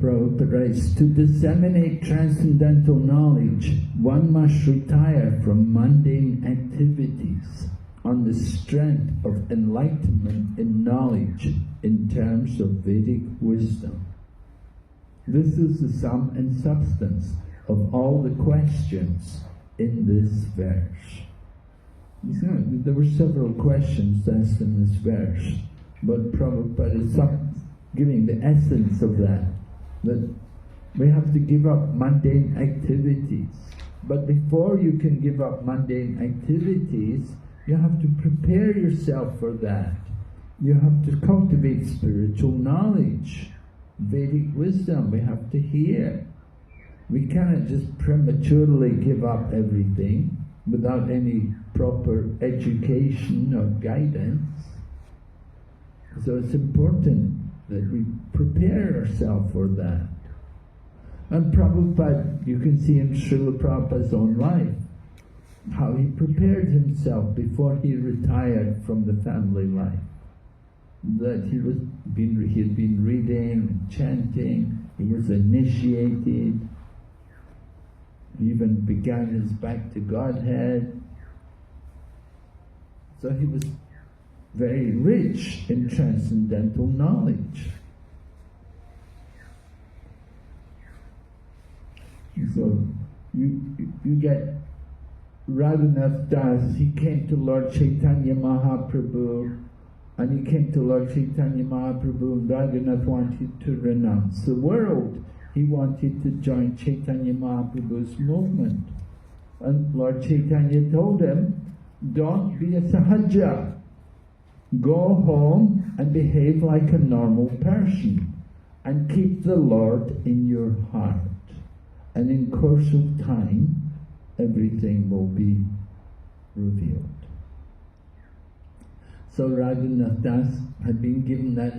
Prabhupada writes, to disseminate transcendental knowledge, one must retire from mundane activities on the strength of enlightenment in knowledge in terms of Vedic wisdom. This is the sum and substance of all the questions in this verse. There were several questions asked in this verse, but Prabhupada is giving the essence of that we have to give up mundane activities. But before you can give up mundane activities, you have to prepare yourself for that. You have to cultivate spiritual knowledge, Vedic wisdom. We have to hear. We cannot just prematurely give up everything without any proper education or guidance. So it's important that we prepare ourselves for that. And Prabhupada, you can see in Srila Prabhupada's own life, how he prepared himself before he retired from the family life. That he had been reading, chanting, he was initiated, he even began his back to Godhead. So he was very rich in transcendental knowledge. So you get Raghunath Das, he came to Lord Chaitanya Mahaprabhu, and he came to Lord Chaitanya Mahaprabhu, and Raghunath wanted to renounce the world. He wanted to join Chaitanya Mahaprabhu's movement. And Lord Chaitanya told him, don't be a sahaja. Go home and behave like a normal person, and keep the Lord in your heart. And in course of time, everything will be revealed. So Raghunath Das had been given that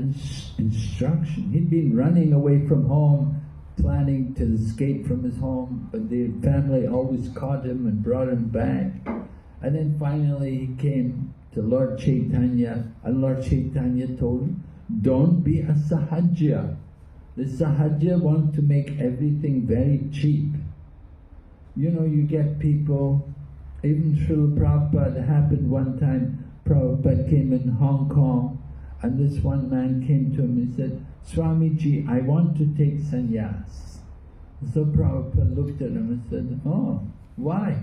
instruction. He'd been running away from home, planning to escape from his home, but the family always caught him and brought him back. And then finally he came to Lord Chaitanya, and Lord Chaitanya told him, don't be a sahaja. The sahaja want to make everything very cheap. You know, you get people, even Srila Prabhupada, it happened one time, Prabhupada came in Hong Kong, and this one man came to him and said, Swamiji, I want to take sannyas. So Prabhupada looked at him and said, oh, why?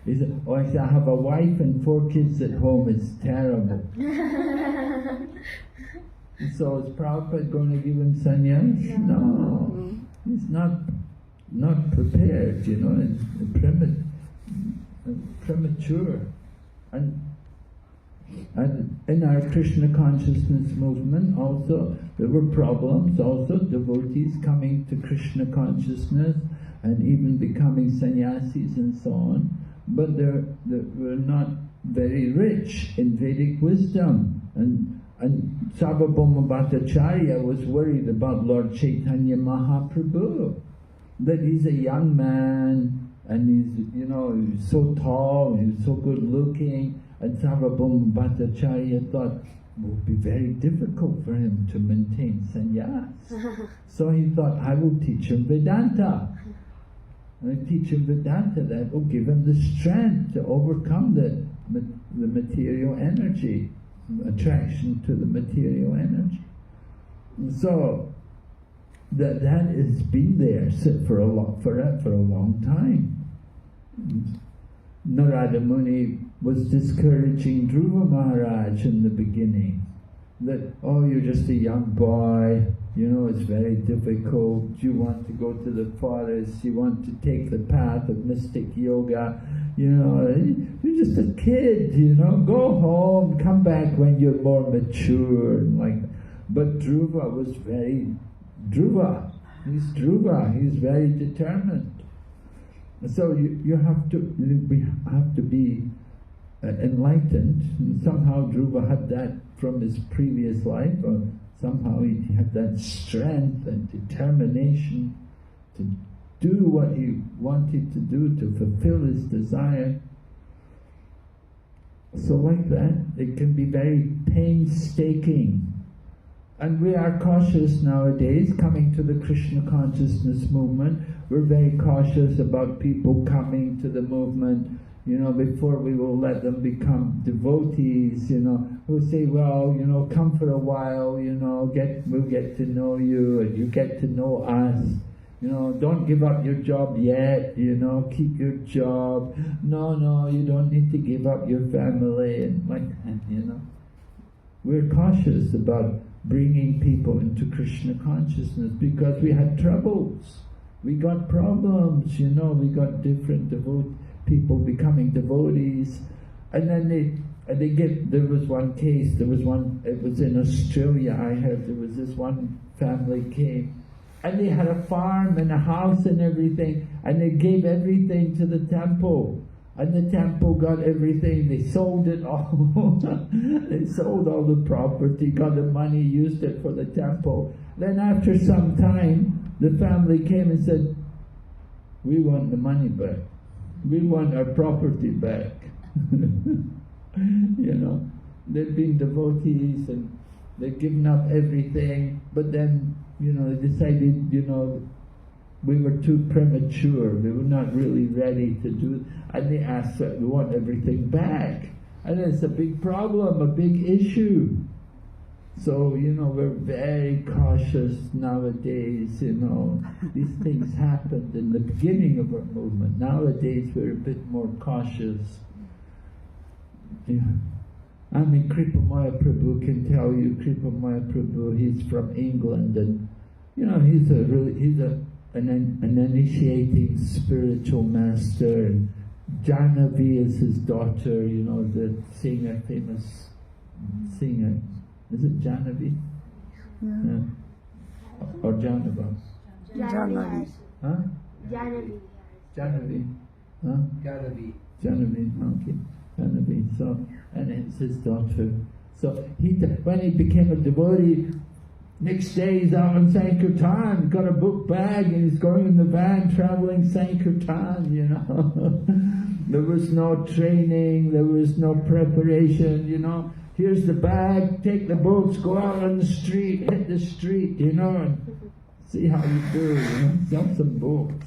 He said, oh, I have a wife and 4 kids at home, it's terrible. So is Prabhupada going to give him sannyas? No. He's not prepared, you know, it's premature. And in our Krishna consciousness movement also, there were problems also, devotees coming to Krishna consciousness and even becoming sannyasis and so on, but they were not very rich in Vedic wisdom. And Sarvabhauma Bhattacharya was worried about Lord Chaitanya Mahaprabhu, that he's a young man and he's, you know, he's so tall, he's so good looking, and Sarvabhauma Bhattacharya thought it would be very difficult for him to maintain sannyas. So he thought, I will teach him Vedanta. And I teach him Vedanta, that will give him the strength to overcome the material energy, attraction to the material energy. So that has been there for a long time. Narada Muni was discouraging Dhruva Maharaj in the beginning, that, oh, you're just a young boy, you know, it's very difficult, you want to go to the forest, you want to take the path of mystic yoga, you know, you're just a kid, you know, go home, come back when you're more mature. But Dhruva was very Dhruva, he's very determined. So we have to be enlightened. And somehow Dhruva had that from his previous life, or somehow he had that strength and determination to do what he wanted to do, to fulfill his desire. So like that, it can be very painstaking. And we are cautious nowadays, coming to the Krishna consciousness movement. We're very cautious about people coming to the movement, you know, before we will let them become devotees, you know. We'll say, well, you know, come for a while, you know, we'll get to know you, and you get to know us. You know, don't give up your job yet, you know, keep your job. No, you don't need to give up your family, and like that, you know. We're cautious about bringing people into Krishna consciousness because we had troubles. We got problems, you know, we got different people becoming devotees. And then there was one case, it was in Australia, I heard, there was this one family came, and they had a farm and a house and everything, and they gave everything to the temple. And the temple got everything, they sold it all. They sold all the property, got the money, used it for the temple. Then after some time, the family came and said, we want the money back. We want our property back. You know, they've been devotees and they've given up everything, but then, you know, they decided, you know, we were too premature, we were not really ready to do, and they asked that we want everything back. And it's a big problem, a big issue. So, you know, we're very cautious nowadays, you know. These things happened in the beginning of our movement. Nowadays we're a bit more cautious. Yeah. I mean, Kripa Mayaprabhu can tell you, Kripa Mayaprabhu, he's from England, and, you know, he's an initiating spiritual master, and Jahnavi is his daughter, you know, the singer, famous singer. Is it Jahnavi? Yeah. Or Jahnava? Jahnavi. Huh? Jahnavi. Jahnavi. Huh? Jahnavi. Jahnavi, okay. Jahnavi. So, and it's his daughter. So when he became a devotee, next day he's out on Sankirtan, got a book bag, and he's going in the van traveling Sankirtan, you know. There was no training, there was no preparation, you know. Here's the bag, take the books, go out on the street, hit the street, you know, and see how you do, you know, sell some books.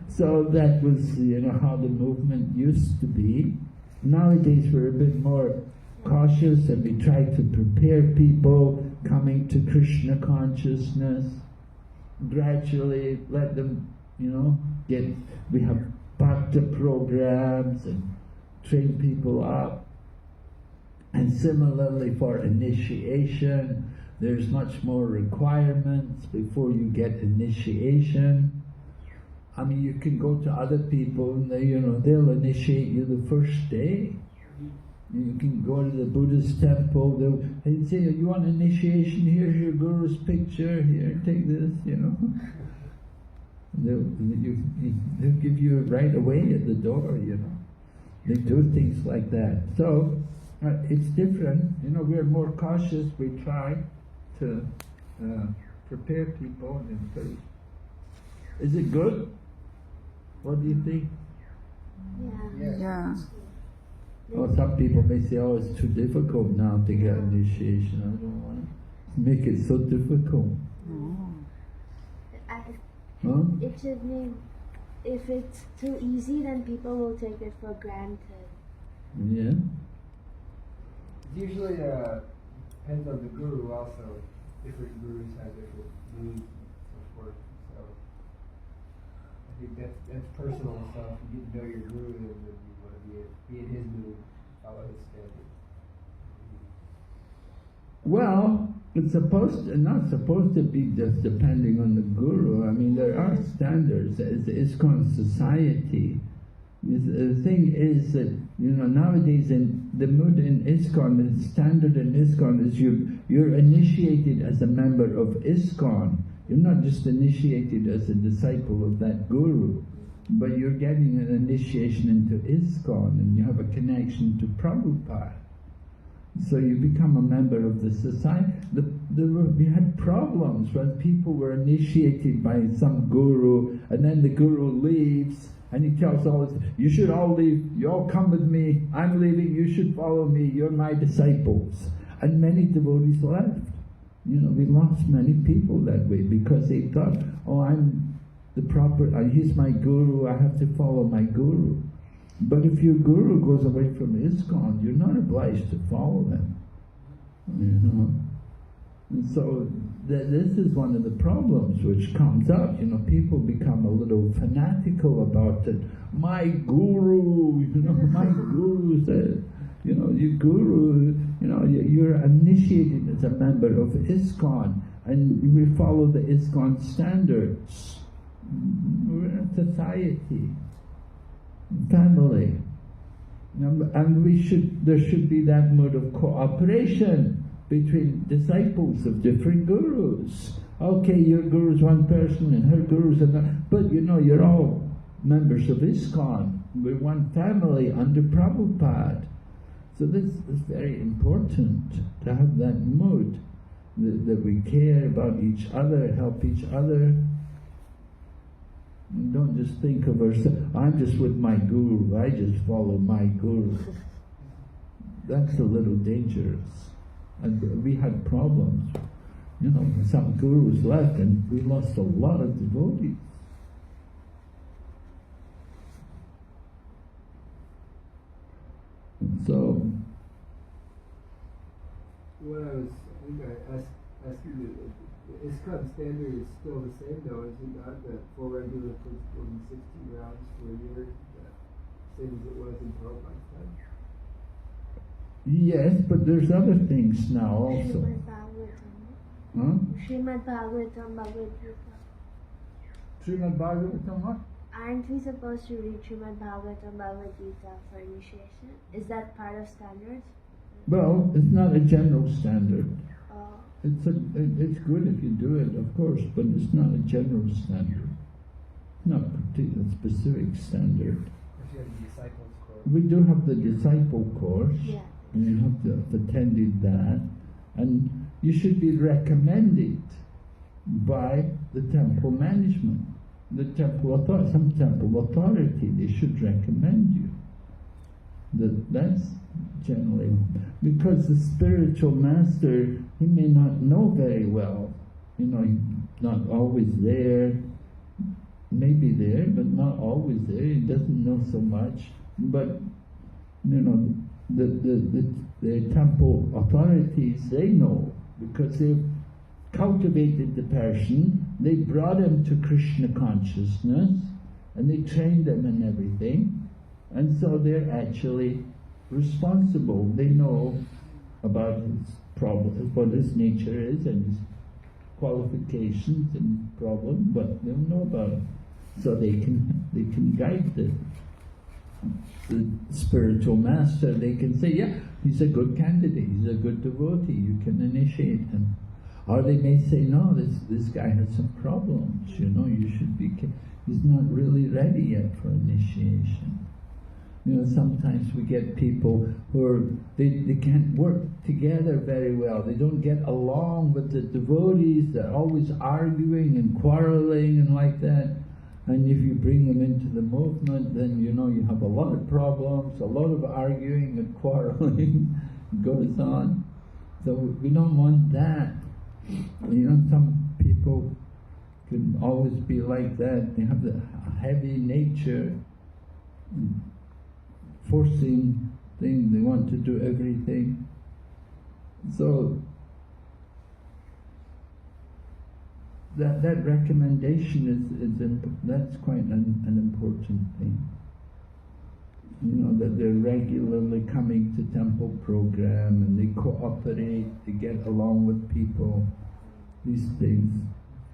So that was, you know, how the movement used to be. Nowadays we're a bit more cautious, and we try to prepare people coming to Krishna consciousness. Gradually let them, you know, we have Bhakti programs and train people up. And similarly for initiation, there's much more requirements before you get initiation. I mean, you can go to other people and they, you know, they'll initiate you the first day. You can go to the Buddhist temple, they'll say, you want initiation, here's your guru's picture, here, take this, you know. They'll give you it right away at the door, you know. They do things like that. So, it's different, you know, we're more cautious, we try to prepare people and encourage. Is it good? What do you think? Yeah. Oh, some people may say, oh, it's too difficult now to get initiation. I don't want to make it so difficult. Huh? It should mean, if it's too easy, then people will take it for granted. Yeah. Usually depends on the guru also. Different gurus have different needs and so forth. So I think that's personal stuff. You get to know your guru, and then you want to be in his mood, follow his standard. Well, it's not supposed to be just depending on the guru. I mean, there are standards as ISKCON society. The thing is that, you know, nowadays in the mood in ISKCON, the standard in ISKCON is you're initiated as a member of ISKCON. You're not just initiated as a disciple of that guru, but you're getting an initiation into ISKCON, and you have a connection to Prabhupada. So you become a member of the society. We had problems when people were initiated by some guru, and then the guru leaves, and he tells all this, you should all leave, you all come with me, I'm leaving, you should follow me, you're my disciples. And many devotees left. You know, we lost many people that way because they thought, oh, I'm the proper, he's my guru, I have to follow my guru. But if your guru goes away from ISKCON, you're not obliged to follow him. You know? And so this is one of the problems which comes up. You know, people become a little fanatical about it. My guru, you know, my guru said, you know, your guru, you know, you're initiated as a member of ISKCON, and we follow the ISKCON standards. We're a society, family, and there should be that mode of cooperation between disciples of different gurus. Okay, your guru is one person and her guru is another, but you know, you're all members of ISKCON. We're one family under Prabhupada. So this is very important to have that mood, that we care about each other, help each other. And don't just think of ourselves, I'm just with my guru, I just follow my guru. That's a little dangerous. And we had problems. You know, some gurus left and we lost a lot of devotees. And so, What I think I asked you, the ISKCON standard is still the same though, is it not? That 4 regular principles and 60 rounds for a year, same as it was in Prabhupada's time? yes, but there's other things now also. Srimad Bhagavatam. Huh? Srimad Bhagavatam, Bhagavad Gita. Srimad Bhagavatam, what? Aren't we supposed to read Srimad Bhagavatam, Bhagavad Gita for initiation? Is that part of standards? Well, it's not a general standard. Oh. It's good if you do it, of course, but it's not a general standard. Not a particular specific standard. If you have a disciples course. We do have the disciple course, Yeah. and you have to have attended that, and you should be recommended by the temple management, the temple authority, some temple authority. They should recommend you. That's generally because the spiritual master, he may not know very well. You know, he's not always there. Maybe there, but not always there. He doesn't know so much. But you know, the temple authorities, they know because they've cultivated the person. They brought him to Krishna consciousness, and they trained him in everything, and so they're actually responsible. They know about his problem, what his nature is, and his qualifications and problem, but they don't know about it. So they can guide the spiritual master. They can say, yeah, he's a good candidate, he's a good devotee, you can initiate him. Or they may say, no, this guy has some problems, you know, you should be, he's not really ready yet for initiation. You know, sometimes we get people who they can't work together very well. They don't get along with the devotees. They're always arguing and quarreling and like that. And if you bring them into the movement, then you know you have a lot of problems, a lot of arguing and quarreling goes on. So we don't want that. You know, some people can always be like that. They have the heavy nature, forcing thing. They want to do everything. So that recommendation is that's quite an important thing. You know, that they're regularly coming to temple program and they cooperate, they get along with people. These things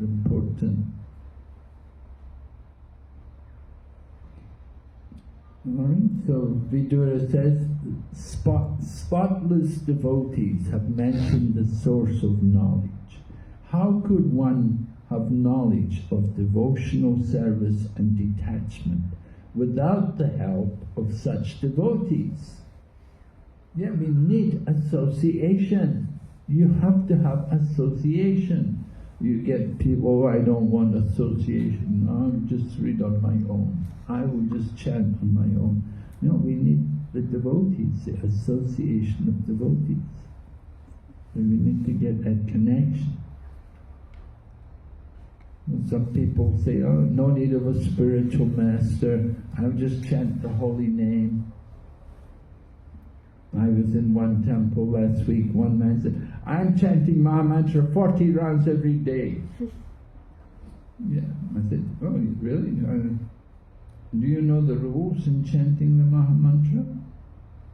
are important. Alright, so Vidura says, spotless devotees have mentioned the source of knowledge. How could one have knowledge of devotional service and detachment without the help of such devotees? Yeah, we need association. You have to have association. You get people, oh, I don't want association, I'll just read on my own. I will just chant on my own. No, we need the devotees, the association of devotees. And we need to get that connection. And some people say, oh, no need of a spiritual master, I'll just chant the holy name. I was in one temple last week, one man said, I'm chanting Maha Mantra 40 rounds every day. Yeah, I said, oh, really? Do you know the rules in chanting the Maha Mantra?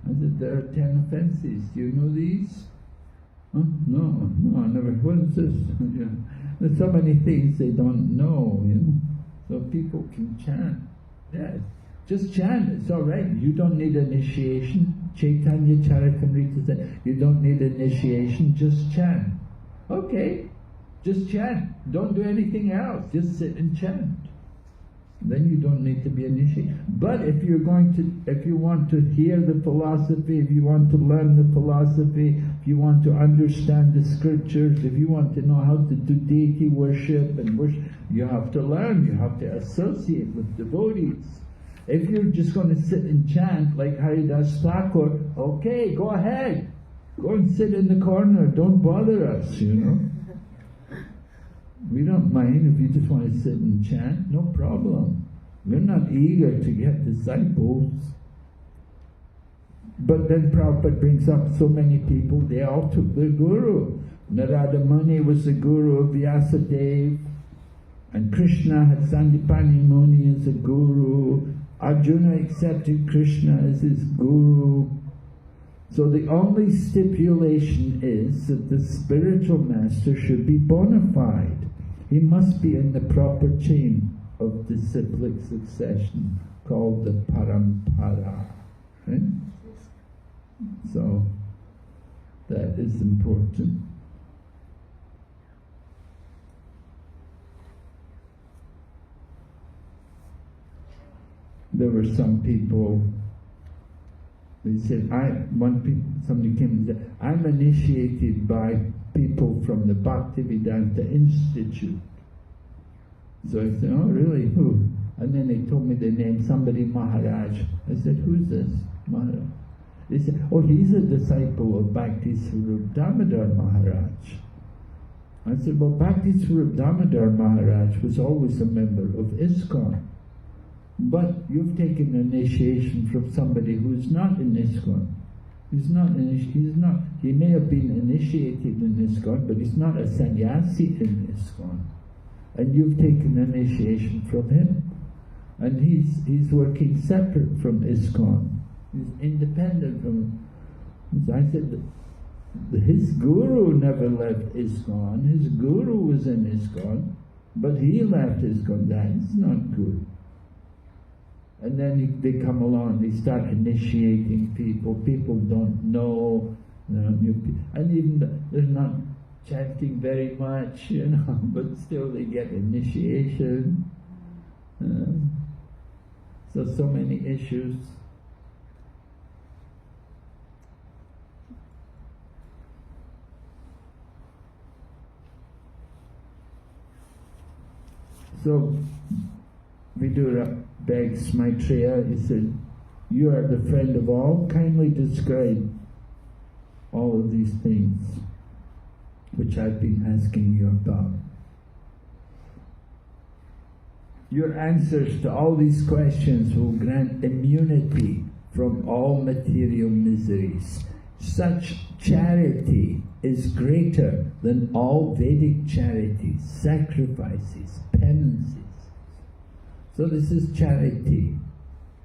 I said, there are 10 offences. Do you know these? Huh? No, I never. What is this? Yeah. There's so many things they don't know, you know. So people can chant. Yes, just chant. It's all right. You don't need initiation. Chaitanya Charitamrita said, you don't need initiation. Just chant. Okay, just chant. Don't do anything else. Just sit and chant. Then you don't need to be initiated. But if you want to hear the philosophy, if you want to learn the philosophy, if you want to understand the scriptures, if you want to know how to do deity worship and worship, you have to learn, you have to associate with devotees. If you're just going to sit and chant like Haridas Thakur, okay, go ahead. Go and sit in the corner, don't bother us, you know. We don't mind if you just want to sit and chant, no problem. We're not eager to get disciples. But then Prabhupada brings up so many people, they all took their guru. Narada Muni was the guru of Vyasadeva, and Krishna had Sandipani Muni as a guru. Arjuna accepted Krishna as his guru. So the only stipulation is that the spiritual master should be bona fide. He must be in the proper chain of disciplic succession called the parampara. Right? So that is important. There were some people, they said, somebody came and said, I'm initiated by people from the Bhaktivedanta Institute. So I said, oh really, who? And then they told me the name, somebody Maharaj. I said, who's this Maharaj? They said, oh, he's a disciple of Bhakti Swarup Damodar Maharaj. I said, well, Bhakti Swarup Damodar Maharaj was always a member of ISKCON. But you've taken initiation from somebody who's not in ISKCON. He may have been initiated in ISKCON, but he's not a sannyasi in ISKCON. And you've taken initiation from him. And he's working separate from ISKCON. He's independent from... So I said, his guru never left ISKCON. His guru was in ISKCON, but he left ISKCON. That's not good. And then they come along, they start initiating people. People don't know, and even they're not chanting very much, but still they get initiation. So many issues. So Vidura begs Maitreya, he said, you are the friend of all, kindly describe all of these things which I've been asking you about. Your answers to all these questions will grant immunity from all material miseries. Such charity is greater than all Vedic charities, sacrifices, penances. So this is charity,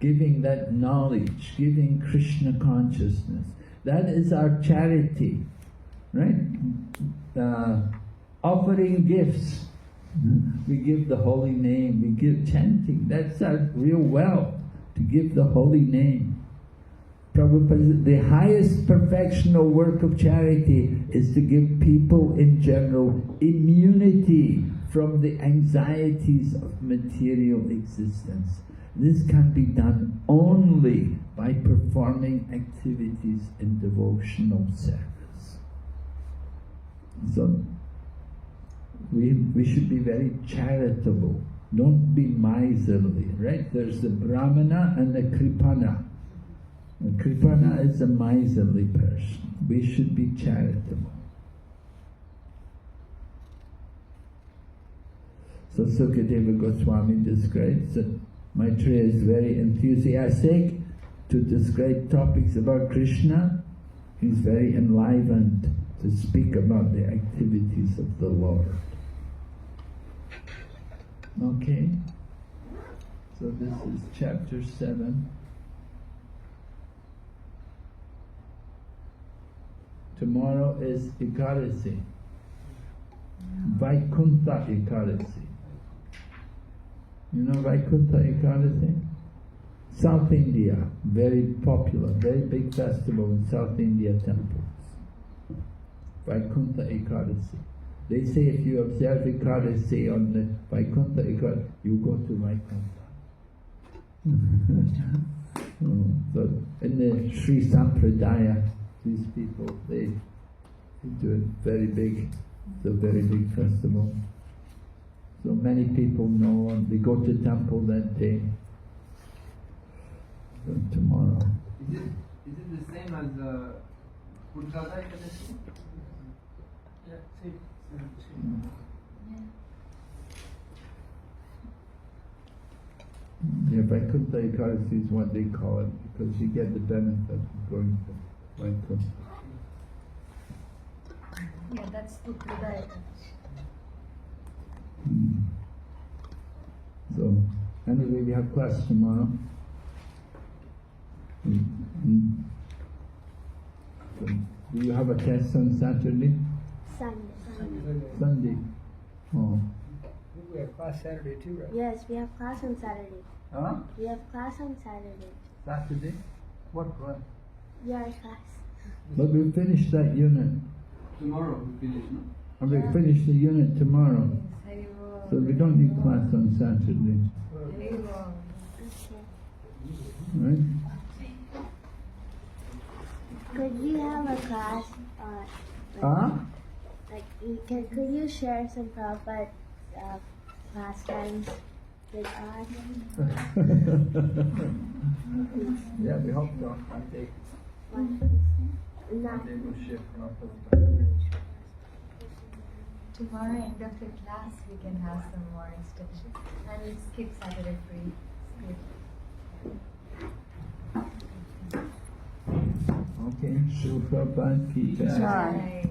giving that knowledge, giving Krishna consciousness. That is our charity, right? Offering gifts. We give the holy name, we give chanting. That's our real wealth, to give the holy name. Prabhupada, the highest perfectional work of charity is to give people in general immunity from the anxieties of material existence. This can be done only by performing activities in devotional service. So we should be very charitable. Don't be miserly, right? There's the Brahmana and the Kripana. The Kripana is a miserly person. We should be charitable. So Sukadeva Goswami describes that Maitreya is very enthusiastic to describe topics about Krishna. He's very enlivened to speak about the activities of the Lord. Okay, so this is chapter 7. Tomorrow is Ekadasi, Vaikuntha Ekadasi. You know Vaikuntha Ekadasi? South India, very popular, very big festival in South India temples. Vaikuntha Ekadasi. They say if you observe Ekadasi on the Vaikuntha Ekadasi, you go to Vaikuntha. So in the Sri Sampradaya, these people, they do it very big. It's a very big festival. So many people know, and they go to temple that day. So tomorrow. Is it the same as Purkada Ekadashi? Yeah, see. Yeah, Vaikuntha Ekadasi is what they call it, because you get the benefit of going to Vaikuntha. Yeah, that's Uttradaya. So, anyway, we have class tomorrow. So, do you have a test on Saturday? Sunday. Sunday? Oh. I think we have class Saturday too, right? Yes, we have class on Saturday. Huh? We have class on Saturday. Saturday? What class? Your class. But we finish that unit. Tomorrow we finish, no? And we finish the unit tomorrow. So we don't need class on Saturday. Okay. Right? Could we have a class Huh? could you share some Prabhupada pastimes with us? Yeah, we hope so. I think Not they will share Prabhupada. Tomorrow, end of the class, we can have some more instruction. And we'll skip Saturday free. Okay, so Prabhupada, keep that. Bye.